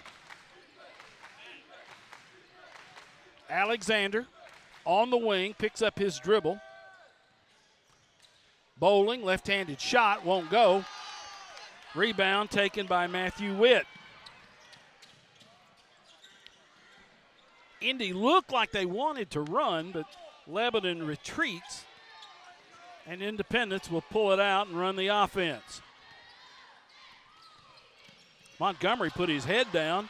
S1: Alexander on the wing, picks up his dribble. Bowling, left-handed shot, won't go. Rebound taken by Matthew Witt. Indy looked like they wanted to run, but Lebanon retreats, and Independence will pull it out and run the offense. Montgomery put his head down,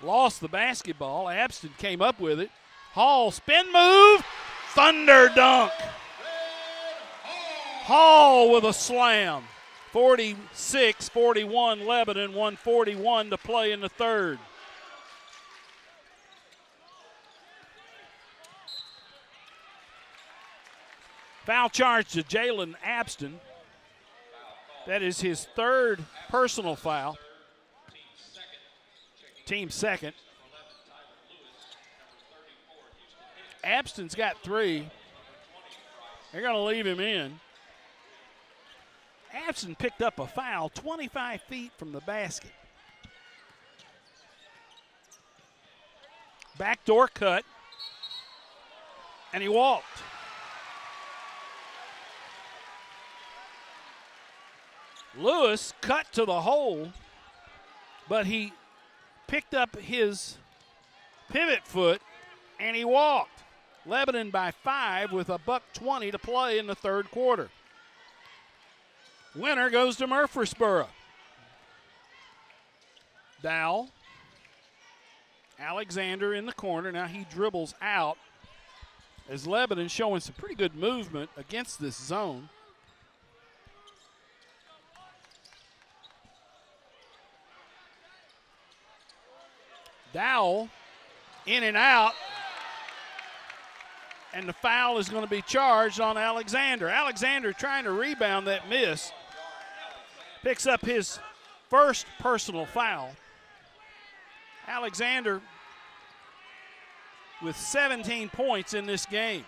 S1: lost the basketball. Abston came up with it. Hall, spin move, thunder dunk. Hall with a slam. 46-41 Lebanon, 1:41 to play in the third. Foul charge to Jalen Abston. That is his third personal foul. Team second. Abston's got 3. They're going to leave him in. Abston picked up a foul 25 feet from the basket. Backdoor cut, and he walked. Lewis cut to the hole, but he picked up his pivot foot and he walked. Lebanon by 5 with $1:20 to play in the third quarter. Winner goes to Murfreesboro. Dowell. Alexander in the corner. Now he dribbles out as Lebanon showing some pretty good movement against this zone. Dowell in and out, and the foul is going to be charged on Alexander. Alexander trying to rebound that miss. Picks up his first personal foul. Alexander with 17 points in this game.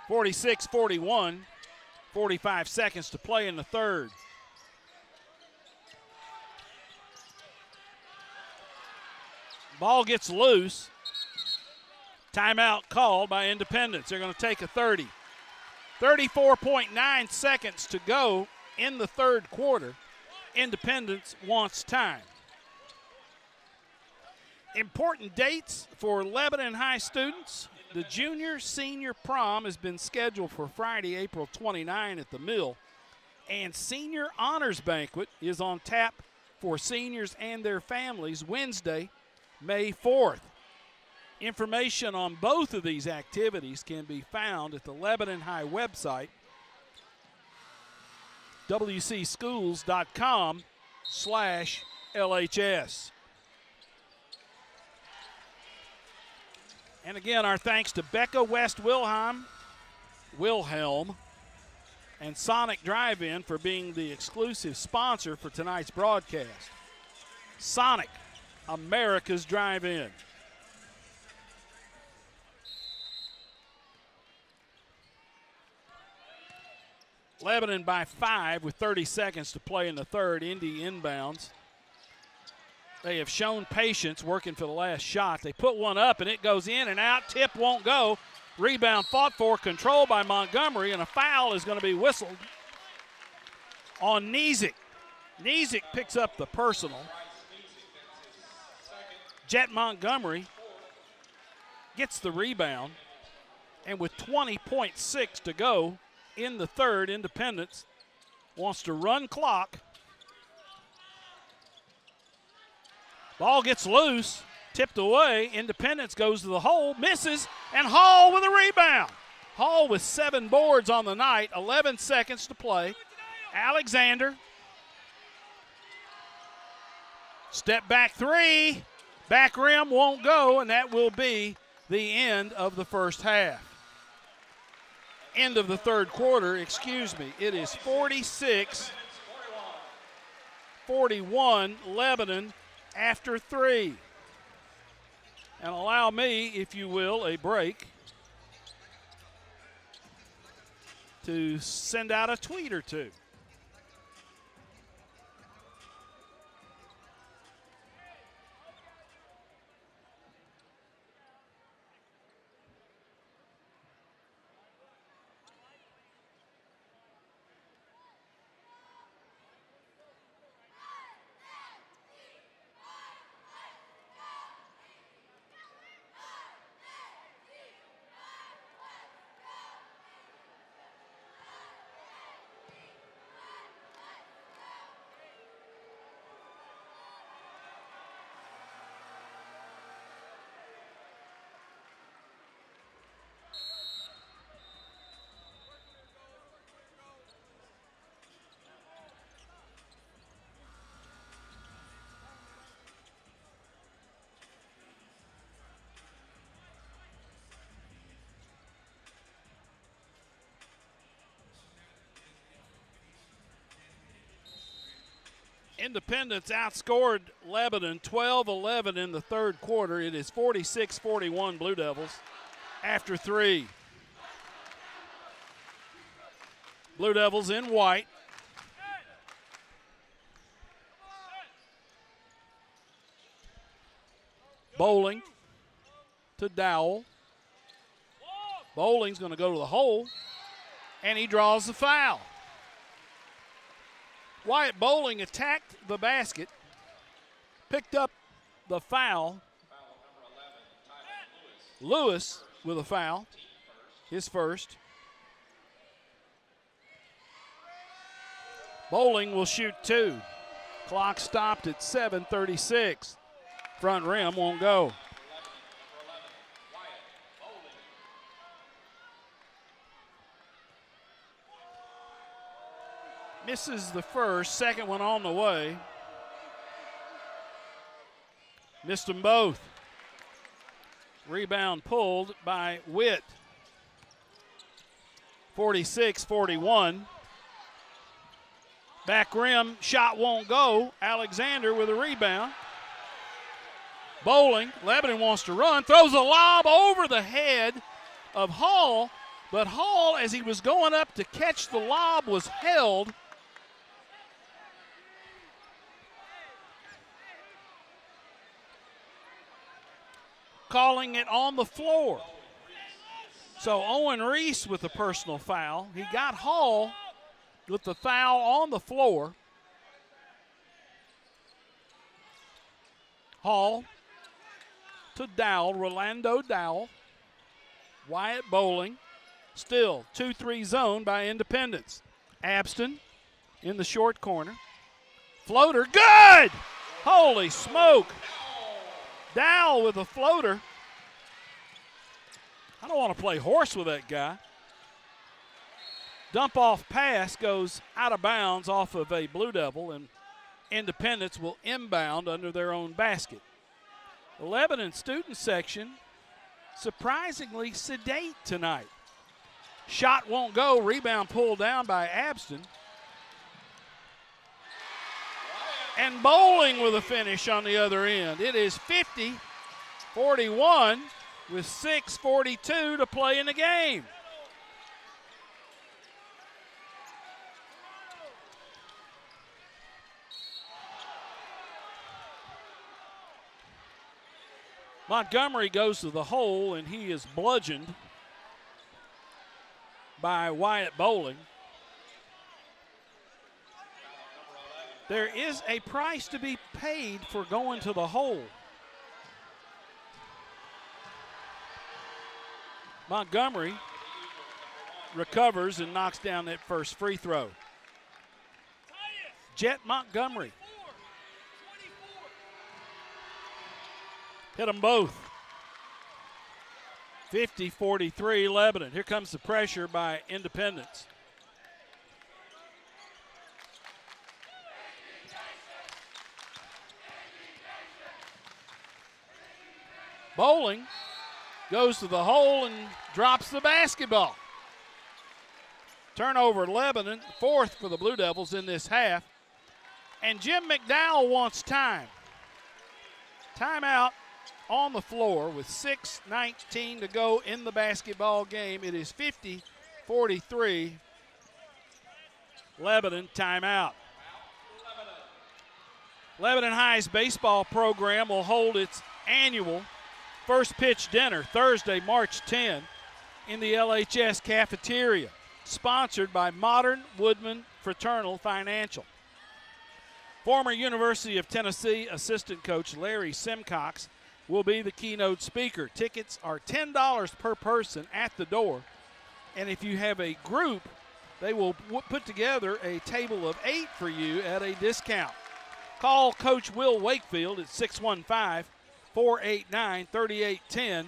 S1: 46-41, 45 seconds to play in the third. Ball gets loose. Timeout called by Independence. They're going to take a 30. 34.9 seconds to go in the third quarter. Independence wants time. Important dates for Lebanon High students. The junior-senior prom has been scheduled for Friday, April 29 at the Mill. And senior honors banquet is on tap for seniors and their families Wednesday, May 4th. Information on both of these activities can be found at the Lebanon High website, wcschools.com/LHS. And again, our thanks to Becca West Wilhelm, and Sonic Drive-In for being the exclusive sponsor for tonight's broadcast. Sonic, America's Drive-In. Lebanon by 5 with 30 seconds to play in the third. Indy inbounds. They have shown patience working for the last shot. They put one up, and it goes in and out. Tip won't go. Rebound fought for, controlled by Montgomery, and a foul is going to be whistled on Nizik. Nizik picks up the personal. Jet Montgomery gets the rebound. And with 20.6 to go in the third, Independence wants to run clock. Ball gets loose, tipped away. Independence goes to the hole, misses, and Hall with a rebound. Hall with 7 boards on the night, 11 seconds to play. Alexander, step back three, back rim won't go, and that will be the end of the first half. End of the third quarter, excuse me. It is 46-41 Lebanon after 3. And allow me, if you will, a break to send out a tweet or two. Independence outscored Lebanon 12-11 in the third quarter. It is 46-41 Blue Devils after 3. Blue Devils in white. Bowling to Dowell. Bowling's going to go to the hole, and he draws the foul. Wyatt Bowling attacked the basket, picked up the foul. Lewis with a foul, his first. Bowling will shoot 2. Clock stopped at 7:36. Front rim won't go. Misses the first, second one on the way. Missed them both. Rebound pulled by Witt. 46-41. Back rim, shot won't go. Alexander with a rebound. Bowling, Lebanon wants to run, throws a lob over the head of Hall, but Hall, as he was going up to catch the lob, was held. Calling it on the floor. So Owen Reese with the personal foul. He got Hall with the foul on the floor. Hall to Dowell, Rolando Dowell. Wyatt Bowling. Still 2-3 zone by Independence. Abston in the short corner. Floater, good! Holy smoke. Dowell with a floater. I don't want to play horse with that guy. Dump off pass goes out of bounds off of a Blue Devil, and Independence will inbound under their own basket. The Lebanon student section surprisingly sedate tonight. Shot won't go. Rebound pulled down by Abston. And Bowling with a finish on the other end. It is 50-41 with 6:42 to play in the game. Montgomery goes to the hole, and he is bludgeoned by Wyatt Bowling. There is a price to be paid for going to the hole. Montgomery recovers and knocks down that first free throw. Jet Montgomery. Hit them both. 50-43 Lebanon. Here comes the pressure by Independence. Bowling goes to the hole and drops the basketball. Turnover Lebanon, fourth for the Blue Devils in this half. And Jim McDowell wants time. Timeout on the floor with 6:19 to go in the basketball game. It is 50-43. Lebanon timeout. Lebanon High's baseball program will hold its annual first pitch dinner Thursday, March 10 in the LHS cafeteria, sponsored by Modern Woodman Fraternal Financial. Former University of Tennessee assistant coach Larry Simcox will be the keynote speaker. Tickets are $10 per person at the door, and if you have a group, they will put together a table of 8 for you at a discount. Call Coach Will Wakefield at 615-489-3810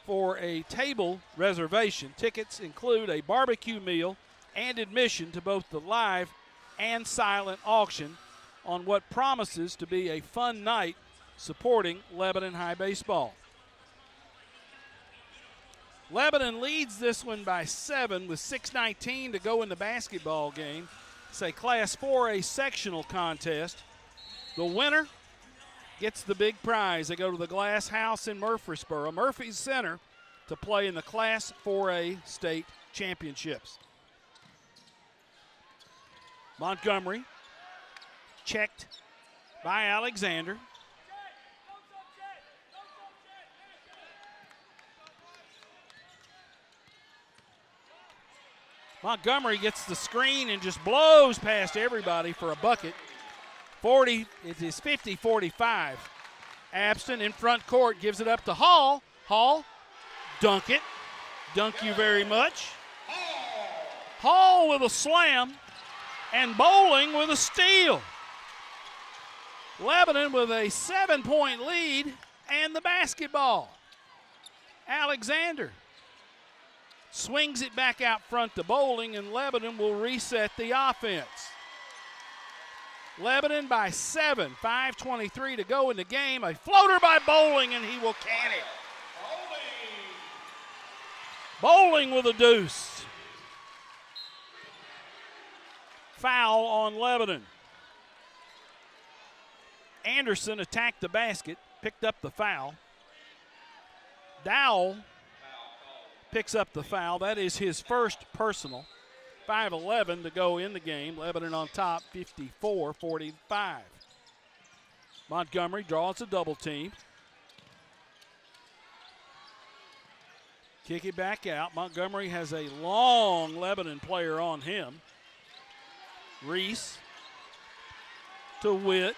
S1: for a table reservation. Tickets include a barbecue meal and admission to both the live and silent auction on what promises to be a fun night supporting Lebanon High baseball. Lebanon leads this one by 7 with 6:19 to go in the basketball game. It's a Class 4A sectional contest. The winner gets the big prize. They go to the Glass House in Murfreesboro, Murphy's Center, to play in the Class 4A state championships. Montgomery checked by Alexander. Montgomery gets the screen and just blows past everybody for a bucket. It is 50-45. Abston in front court gives it up to Hall. Hall, dunk it. Dunk you very much. Hall with a slam and Bowling with a steal. Lebanon with a 7-point lead and the basketball. Alexander swings it back out front to Bowling, and Lebanon will reset the offense. Lebanon by 7, 5:23 to go in the game. A floater by Bowling, and he will can it. Bowling with a deuce. Foul on Lebanon. Anderson attacked the basket, picked up the foul. Dowell picks up the foul. That is his first personal. 5:11 to go in the game. Lebanon on top, 54-45. Montgomery draws a double team. Kick it back out. Montgomery has a long Lebanon player on him. Reese to Witt.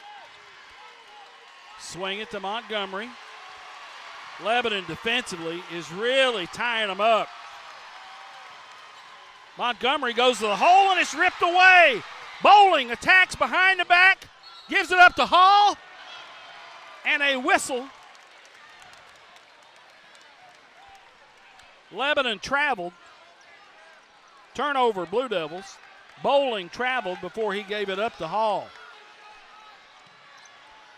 S1: Swing it to Montgomery. Lebanon defensively is really tying them up. Montgomery goes to the hole and it's ripped away. Bowling attacks behind the back, gives it up to Hall, and a whistle. Lebanon traveled. Turnover, Blue Devils. Bowling traveled before he gave it up to Hall.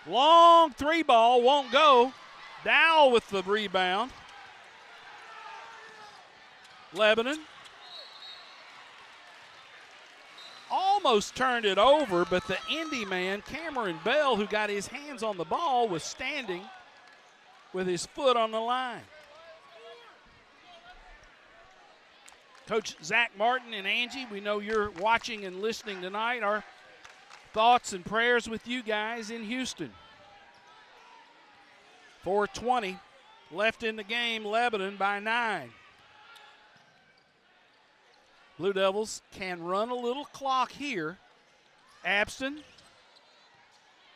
S1: Long three ball, won't go. Dowell with the rebound. Lebanon almost turned it over, but the Indy man, Cameron Bell, who got his hands on the ball, was standing with his foot on the line. Coach Zach Martin and Angie, we know you're watching and listening tonight. Our thoughts and prayers with you guys in Houston. 4:20 left in the game, Lebanon by 9. Blue Devils can run a little clock here. Abston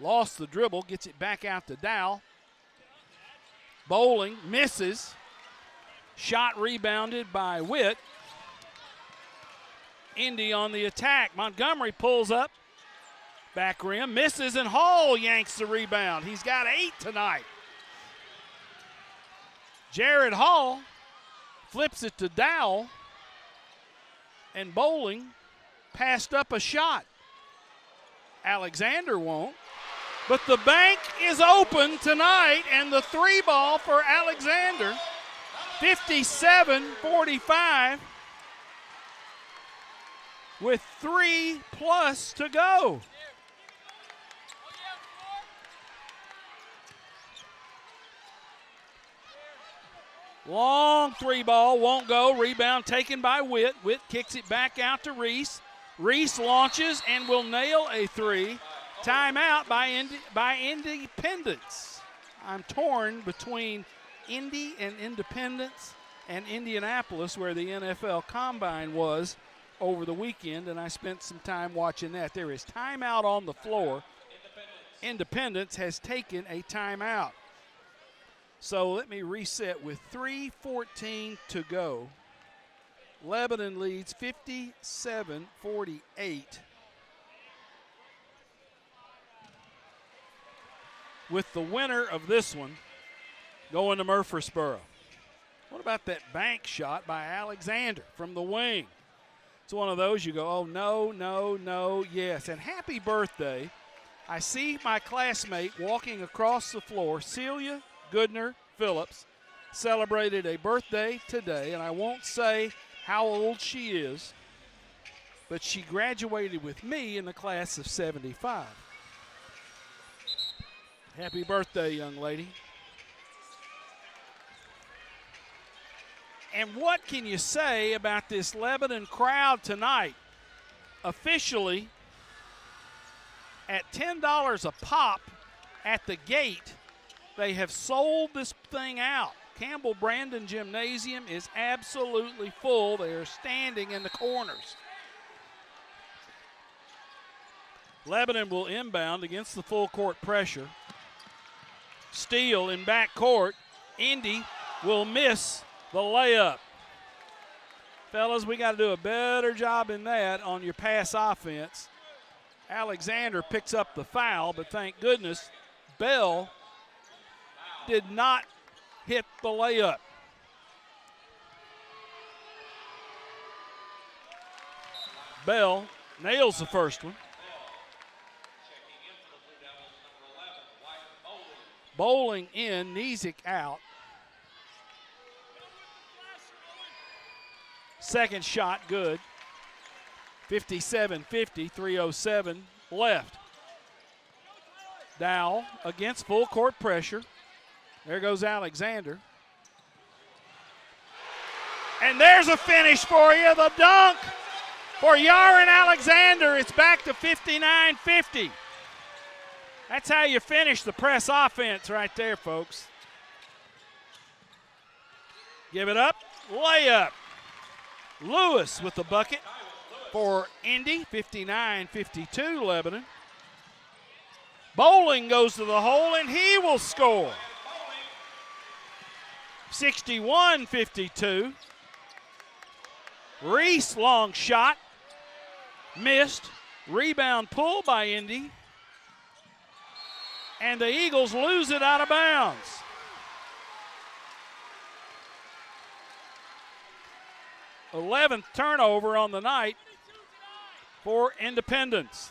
S1: Lost the dribble, gets it back out to Dow. Bowling, misses. Shot rebounded by Witt. Indy on the attack. Montgomery pulls up. Back rim, misses, and Hall yanks the rebound. He's got 8 tonight. Jared Hall flips it to Dow. And Bowling passed up a shot. Alexander won't. But the bank is open tonight, and the 3 ball for Alexander, 57-45, with 3+ to go. Long 3 ball, won't go. Rebound taken by Witt. Witt kicks it back out to Reese. Reese launches and will nail a 3. Timeout by Independence. I'm torn between Indy and Independence and Indianapolis, where the NFL Combine was over the weekend, and I spent some time watching that. There is timeout on the floor. Independence has taken a timeout. So let me reset with 3:14 to go. Lebanon leads 57-48. With the winner of this one going to Murfreesboro. What about that bank shot by Alexander from the wing? It's one of those you go, oh, no, no, no, yes. And happy birthday. I see my classmate walking across the floor, Celia Goodner Phillips, celebrated a birthday today, and I won't say how old she is, but she graduated with me in the class of 75. Happy birthday, young lady. And what can you say about this Lebanon crowd tonight? Officially, at $10 a pop at the gate, they have sold this thing out. Campbell Brandon Gymnasium is absolutely full. They are standing in the corners. Lebanon will inbound against the full court pressure. Steele in back court. Indy will miss the layup. Fellas, we got to do a better job in that on your pass offense. Alexander picks up the foul, but thank goodness Bell did not hit the layup. Bell nails the first one. Bowling in, Nizick out. Second shot good. 57-50, 3:07 left. Dow against full court pressure. There goes Alexander. And there's a finish for you, the dunk for Yaron Alexander. It's back to 59-50. That's how you finish the press offense right there, folks. Give it up, layup. Lewis with the bucket for Indy, 59-52 Lebanon. Bowling goes to the hole, and he will score. 61-52. Reese, long shot, missed. Rebound pull by Indy. And the Eagles lose it out of bounds. Eleventh turnover on the night for Independence.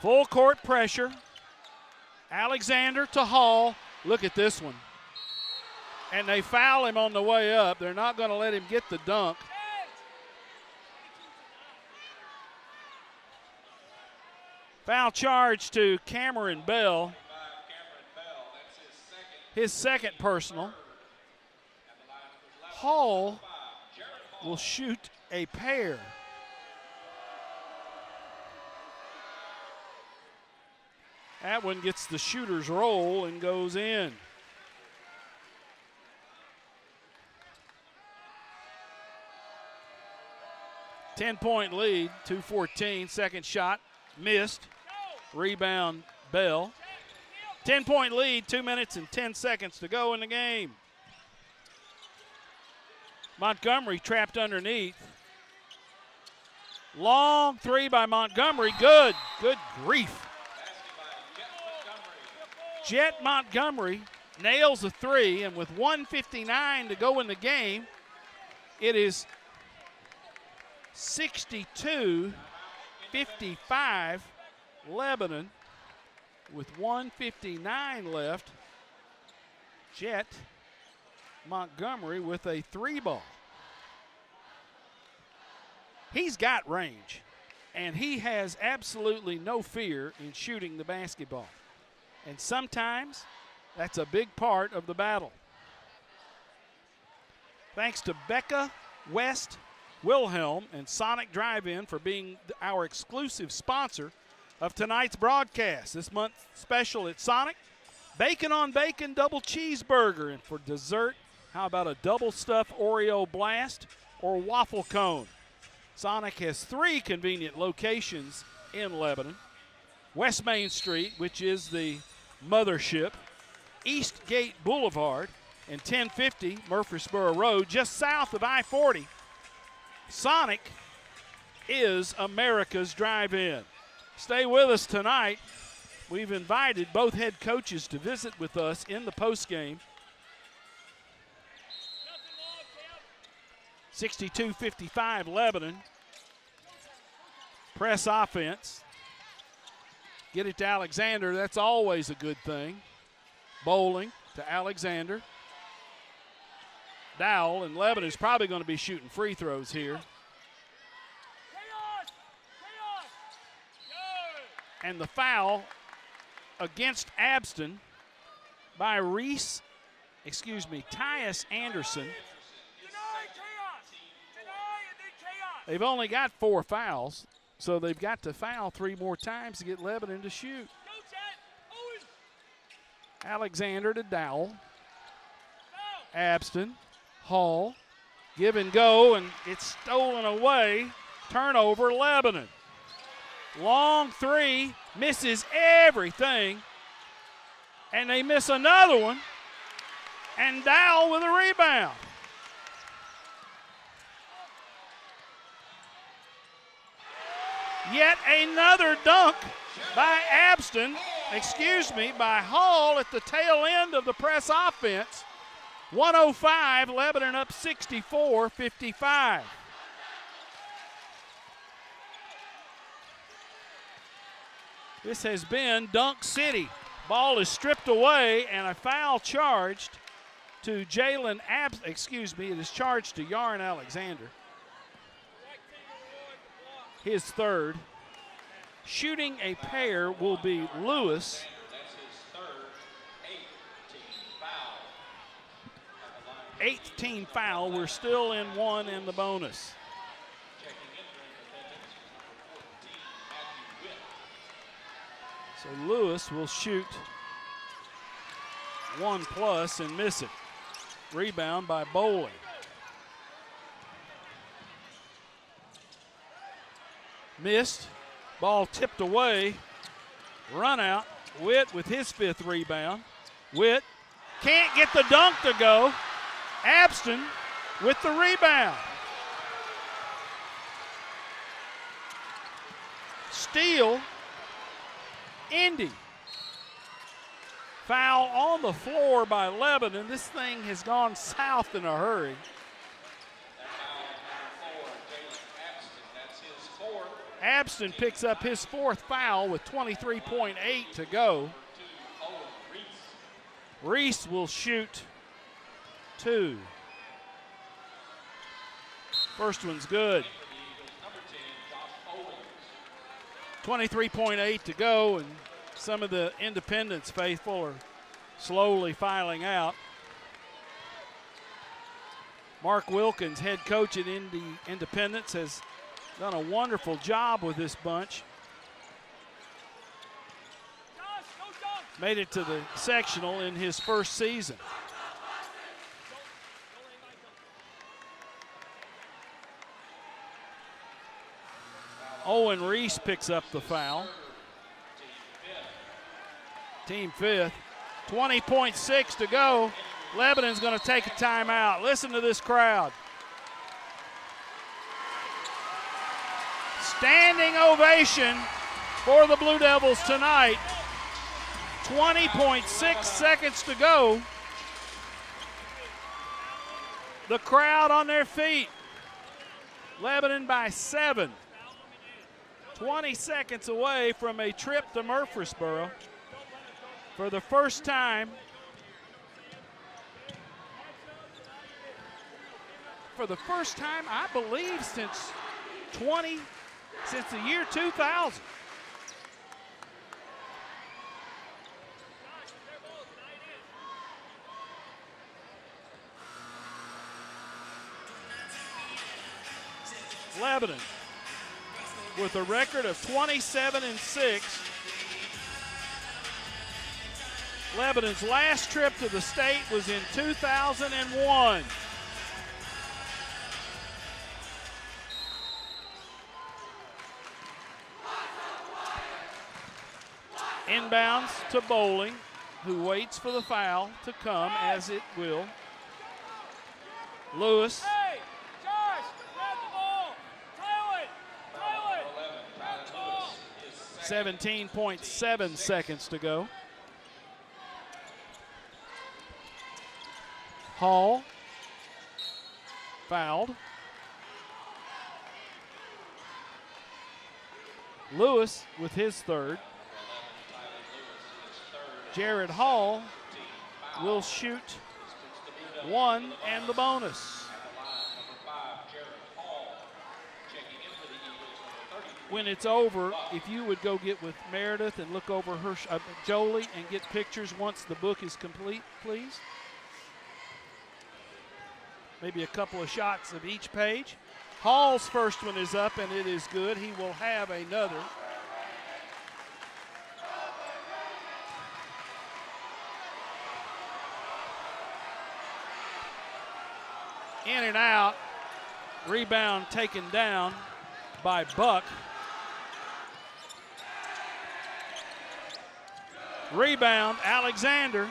S1: Full court pressure. Alexander to Hall. Look at this one. And they foul him on the way up. They're not going to let him get the dunk. Foul charge to Cameron Bell. His second personal. Hall will shoot a pair. That one gets the shooter's roll and goes in. .10 lead, 2:14. Second shot missed. Rebound, Bell. 10-point lead, 2 minutes and 10 seconds to go in the game. Montgomery trapped underneath. Long three by Montgomery. Good. Good grief. Jet Montgomery nails a three, and with 1:59 to go in the game, it is 62-55 Lebanon with 1:59 left. Jet Montgomery with a three ball. He's got range, and he has absolutely no fear in shooting the basketball. And sometimes that's a big part of the battle. Thanks to Becca, West, Wilhelm, and Sonic Drive-In for being our exclusive sponsor of tonight's broadcast. This month's special at Sonic, bacon on bacon double cheeseburger. And for dessert, how about a double stuffed Oreo blast or waffle cone? Sonic has 3 convenient locations in Lebanon. West Main Street, which is the mothership, East Gate Boulevard, and 1050 Murfreesboro Road, just south of I-40. Sonic is America's drive-in. Stay with us tonight. We've invited both head coaches to visit with us in the postgame. 62-55 Lebanon. Press offense. Get it to Alexander. That's always a good thing. Bowling to Alexander. Dowell, and Lebanon is probably going to be shooting free throws here. And the foul against Abston by Tyus Anderson. They've only got 4 fouls, so they've got to foul 3 more times to get Lebanon to shoot. Alexander to Dowell. Abston, Hall, give and go, and it's stolen away. Turnover, Lebanon. Long three, misses everything, and they miss another one, and Dowell with a rebound. Yet another dunk by by Hall at the tail end of the press offense. 105, Lebanon up 64-55. This has been Dunk City. Ball is stripped away, and a foul charged to it is charged to Yarn Alexander. His third. Shooting a pair will be Lewis.
S3: That's his third, 8th team foul.
S1: 8th team foul. We're still in 1 in the bonus. So Lewis will shoot 1+ and miss it. Rebound by Bowling. Missed. Ball tipped away. Run out. Witt with his 5th rebound. Witt can't get the dunk to go. Abston with the rebound. Steal. Indy. Foul on the floor by Lebanon. This thing has gone south in a hurry. Abston picks up his 4th foul with 23.8 to go. Reese will shoot 2. First one's good. 23.8 to go, and some of the Independence faithful are slowly filing out. Mark Wilkins, head coach at Independence, has done a wonderful job with this bunch. Made it to the sectional in his first season. Owen Reese picks up the foul. Team fifth. 20.6 to go. Lebanon's going to take a timeout. Listen to this crowd. Standing ovation for the Blue Devils tonight. 20.6 seconds to go. The crowd on their feet. Lebanon by 7. 20 seconds away from a trip to Murfreesboro. For the first time, I believe, since the year 2000. Lebanon with a record of 27-6. Lebanon's last trip to the state was in 2001. Inbounds to Bowling, who waits for the foul to come, as it will. Lewis.
S2: Hey, Josh, grab the ball. Trail it.
S1: 17.7 seconds to go. Hall fouled. Lewis with his third. Jared Hall will shoot one and the bonus. When it's over, if you would go get with Meredith and look over her, Jolie, and get pictures once the book is complete, please. Maybe a couple of shots of each page. Hall's first one is up, and it is good. He will have another. In and out. Rebound taken down by Buck. Rebound, Alexander.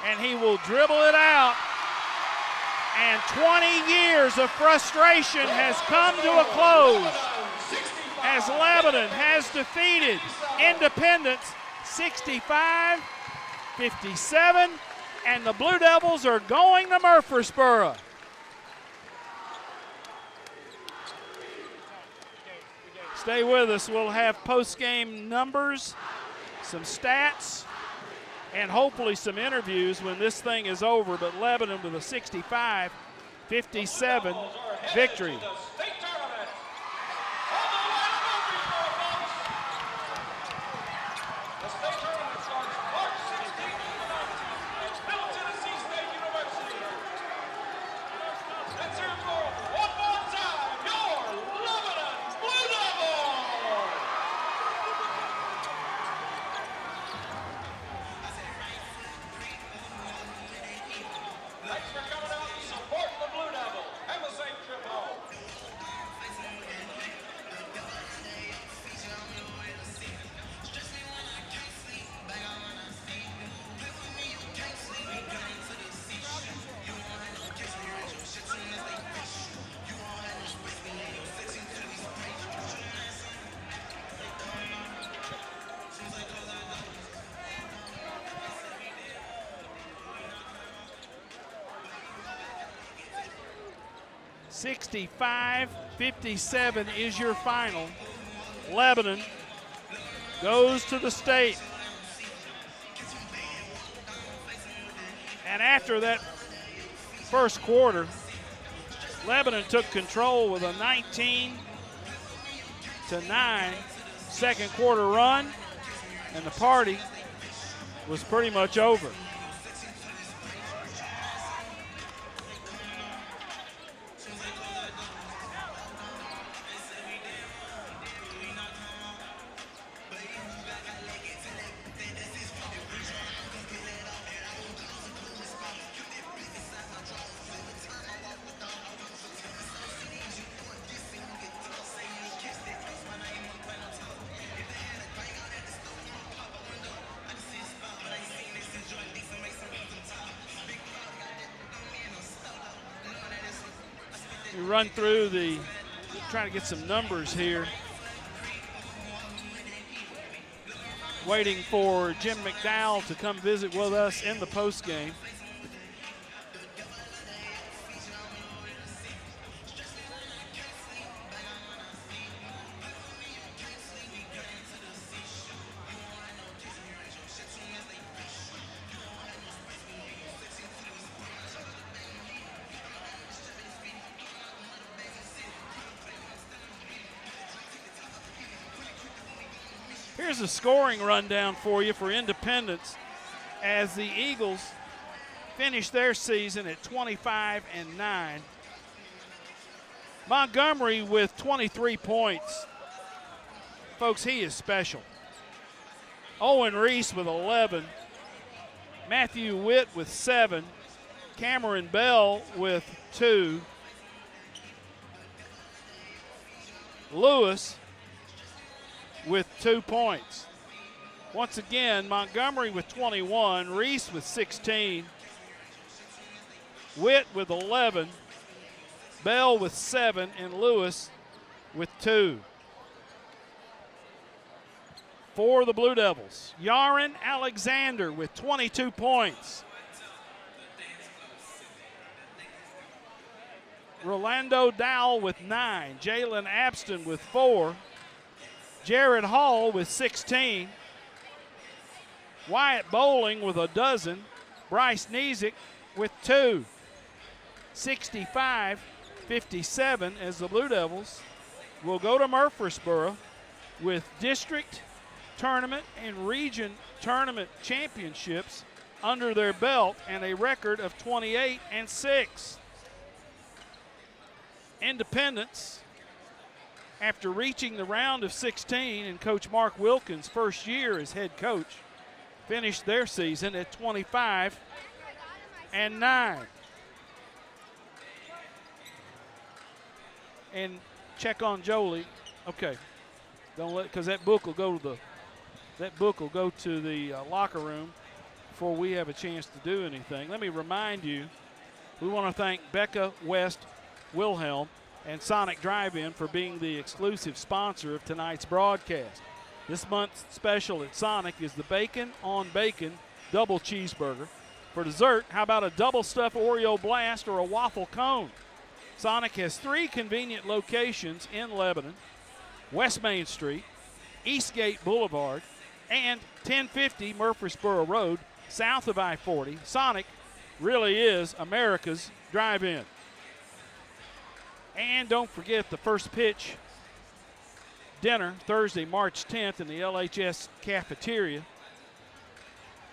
S1: And he will dribble it out. And 20 years of frustration has come to a close as Lebanon has defeated Independence 65-57, and the Blue Devils are going to Murfreesboro. Stay with us. We'll have post-game numbers, some stats, and hopefully some interviews when this thing is over. But Lebanon with a 65-57 victory. (65-57) is your final. Lebanon goes to the state. And after that first quarter, Lebanon took control with a 19-9 second quarter run, and the party was pretty much over. run through trying to get some numbers here. Waiting for Jim McDowell to come visit with us in the postgame. Here's a scoring rundown for you for Independence as the Eagles finish their season at 25-9. Montgomery with 23 points. Folks, he is special. Owen Reese with 11. Matthew Witt with 7. Cameron Bell with 2. Lewis with 2 points. Once again, Montgomery with 21, Reese with 16, Witt with 11, Bell with 7, and Lewis with 2. For the Blue Devils, Yaron Alexander with 22 points. Rolando Dowell with 9, Jalen Abston with 4, Jared Hall with 16, Wyatt Bowling with 12, Bryce Niesick with 2. 65-57 as the Blue Devils will go to Murfreesboro with district tournament and region tournament championships under their belt and a record of 28-6. Independence, after reaching the round of 16 in Coach Mark Wilkins' first year as head coach, finished their season at 25-9. And check on Jolie. Okay, don't let, because that book will go to the locker room before we have a chance to do anything. Let me remind you, we want to thank Becca West Wilhelm and Sonic Drive-In for being the exclusive sponsor of tonight's broadcast. This month's special at Sonic is the Bacon on Bacon double cheeseburger. For dessert, how about a double stuffed Oreo blast or a waffle cone? Sonic has 3 convenient locations in Lebanon: West Main Street, Eastgate Boulevard, and 1050 Murfreesboro Road, south of I-40. Sonic really is America's drive-in. And don't forget the first pitch dinner Thursday, March 10th in the LHS cafeteria.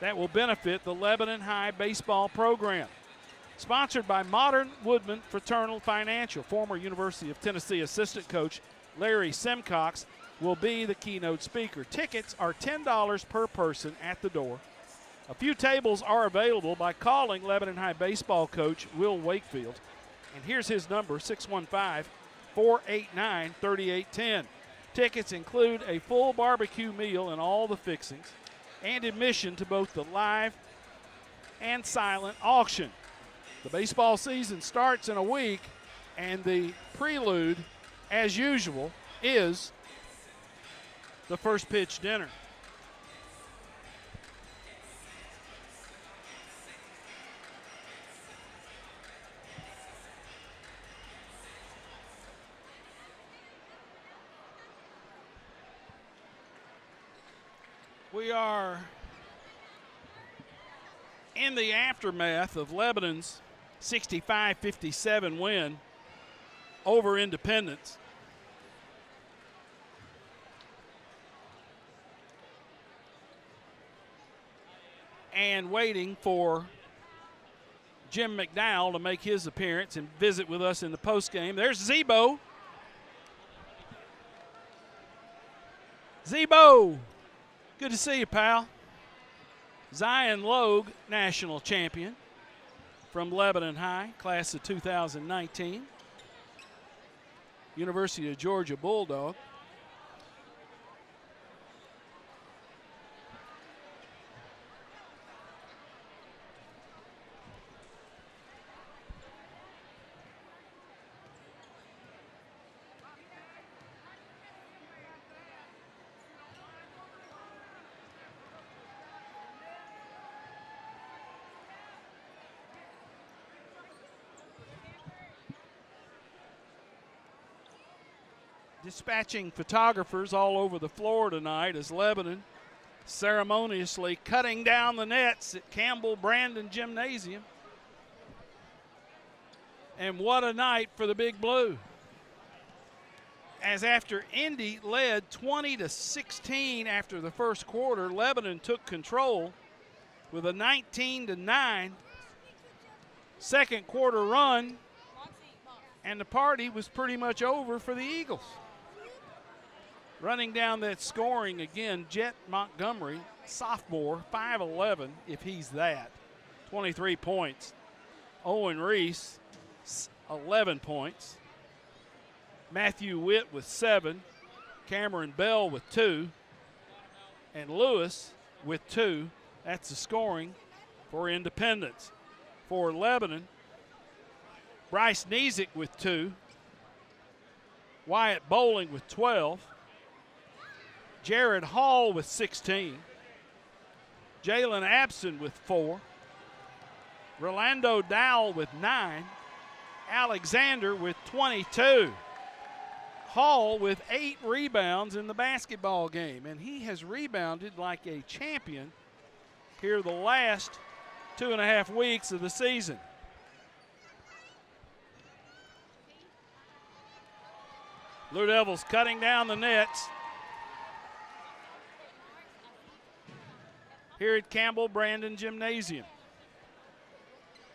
S1: That will benefit the Lebanon High baseball program. Sponsored by Modern Woodman Fraternal Financial. Former University of Tennessee assistant coach Larry Simcox will be the keynote speaker. Tickets are $10 per person at the door. A few tables are available by calling Lebanon High baseball coach Will Wakefield. And here's his number, 615-489-3810. Tickets include a full barbecue meal and all the fixings, and admission to both the live and silent auction. The baseball season starts in a week, and the prelude, as usual, is the first pitch dinner. We are in the aftermath of Lebanon's 65-57 win over Independence. And waiting for Jim McDowell to make his appearance and visit with us in the postgame. There's Zebo. Zebo, good to see you, pal. Zion Logue, national champion from Lebanon High, class of 2019. University of Georgia Bulldog. dispatching photographers all over the floor tonight as Lebanon ceremoniously cutting down the nets at Campbell Brandon Gymnasium. And what a night for the Big Blue. As after Indy led 20-16 after the first quarter, Lebanon took control with a 19-9 second quarter run, and the party was pretty much over for the Eagles. Running down that scoring again, Jet Montgomery, sophomore, 5'11", if he's that, 23 points. Owen Reese, 11 points. Matthew Witt with 7. Cameron Bell with 2. And Lewis with 2. That's the scoring for Independence. For Lebanon, Bryce Niesick with 2. Wyatt Bowling with 12. Jared Hall with 16. Jalen Abson with 4. Rolando Dowell with 9. Alexander with 22. Hall with 8 rebounds in the basketball game, and he has rebounded like a champion here the last 2.5 weeks of the season. Blue Devils cutting down the nets here at Campbell Brandon Gymnasium.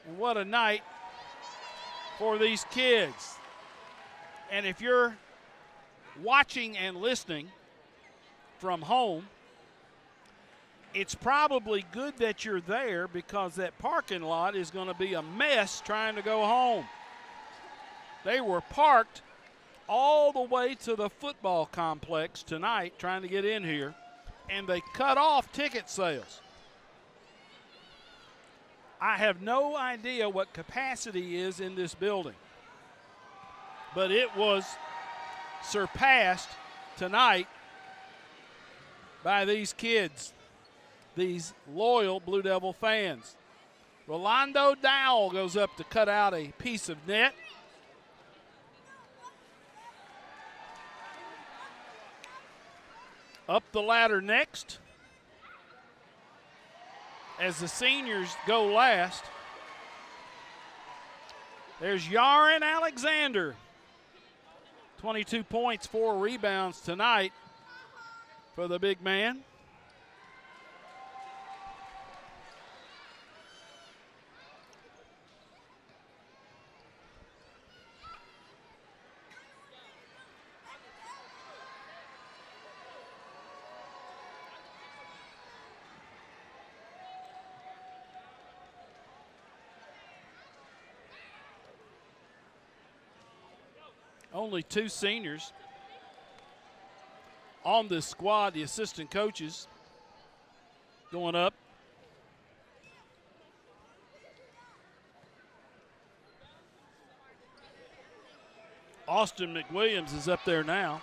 S1: And what a night for these kids. And if you're watching and listening from home, it's probably good that you're there, because that parking lot is going to be a mess trying to go home. They were parked all the way to the football complex tonight trying to get in here, and they cut off ticket sales. I have no idea what capacity is in this building, but it was surpassed tonight by these kids, these loyal Blue Devil fans. Rolando Dowell goes up to cut out a piece of net. Up the ladder next, as the seniors go last, there's Yaren Alexander. 22 points, 4 rebounds tonight for the big man. Only 2 seniors on this squad, the assistant coaches going up. Austin McWilliams is up there now.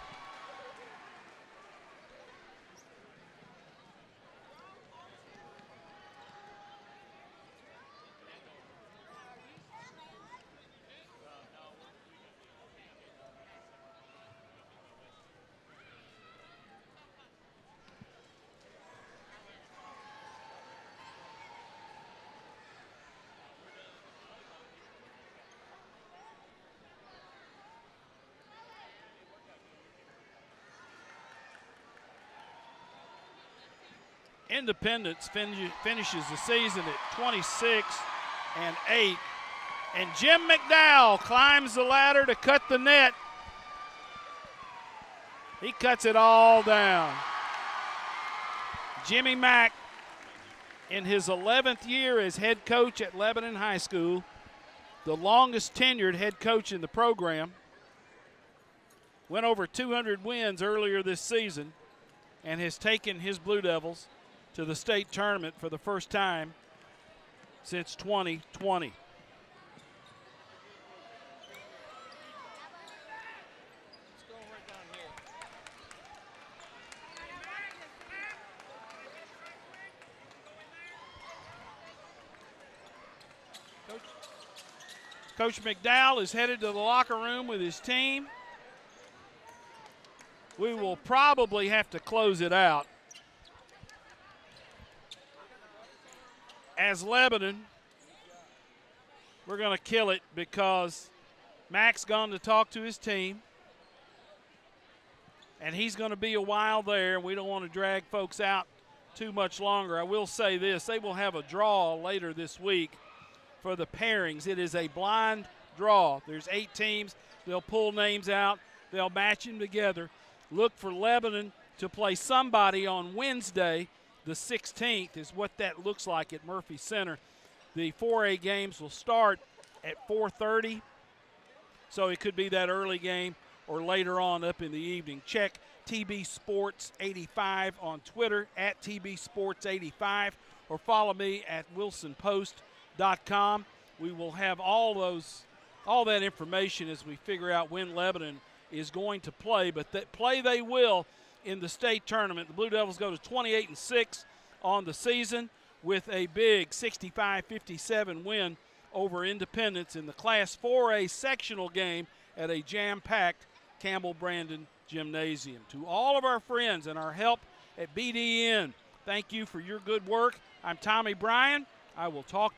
S1: Independence finishes the season at 26-8. And Jim McDowell climbs the ladder to cut the net. He cuts it all down. Jimmy Mack, in his 11th year as head coach at Lebanon High School, the longest tenured head coach in the program, went over 200 wins earlier this season and has taken his Blue Devils to the state tournament for the first time since 2020. Coach McDowell is headed to the locker room with his team. we will probably have to close it out. As Lebanon, we're going to kill it because Mac's gone to talk to his team. And he's going to be a while there. We don't want to drag folks out too much longer. I will say this. They will have a draw later this week for the pairings. It is a blind draw. There's 8 teams. They'll pull names out. They'll match them together. Look for Lebanon to play somebody on Wednesday, the 16th, is what that looks like at Murphy Center. The 4A games will start at 4:30, so it could be that early game or later on up in the evening. Check TB Sports 85 on Twitter, at TB Sports 85, or follow me at wilsonpost.com. We will have all that information as we figure out when Lebanon is going to play, but that play they will in the state tournament. The Blue Devils go to 28-6 on the season with a big 65-57 win over Independence in the Class 4A sectional game at a jam-packed Campbell-Brandon Gymnasium. To all of our friends and our help at BDN, thank you for your good work. I'm Tommy Bryan. I will talk to you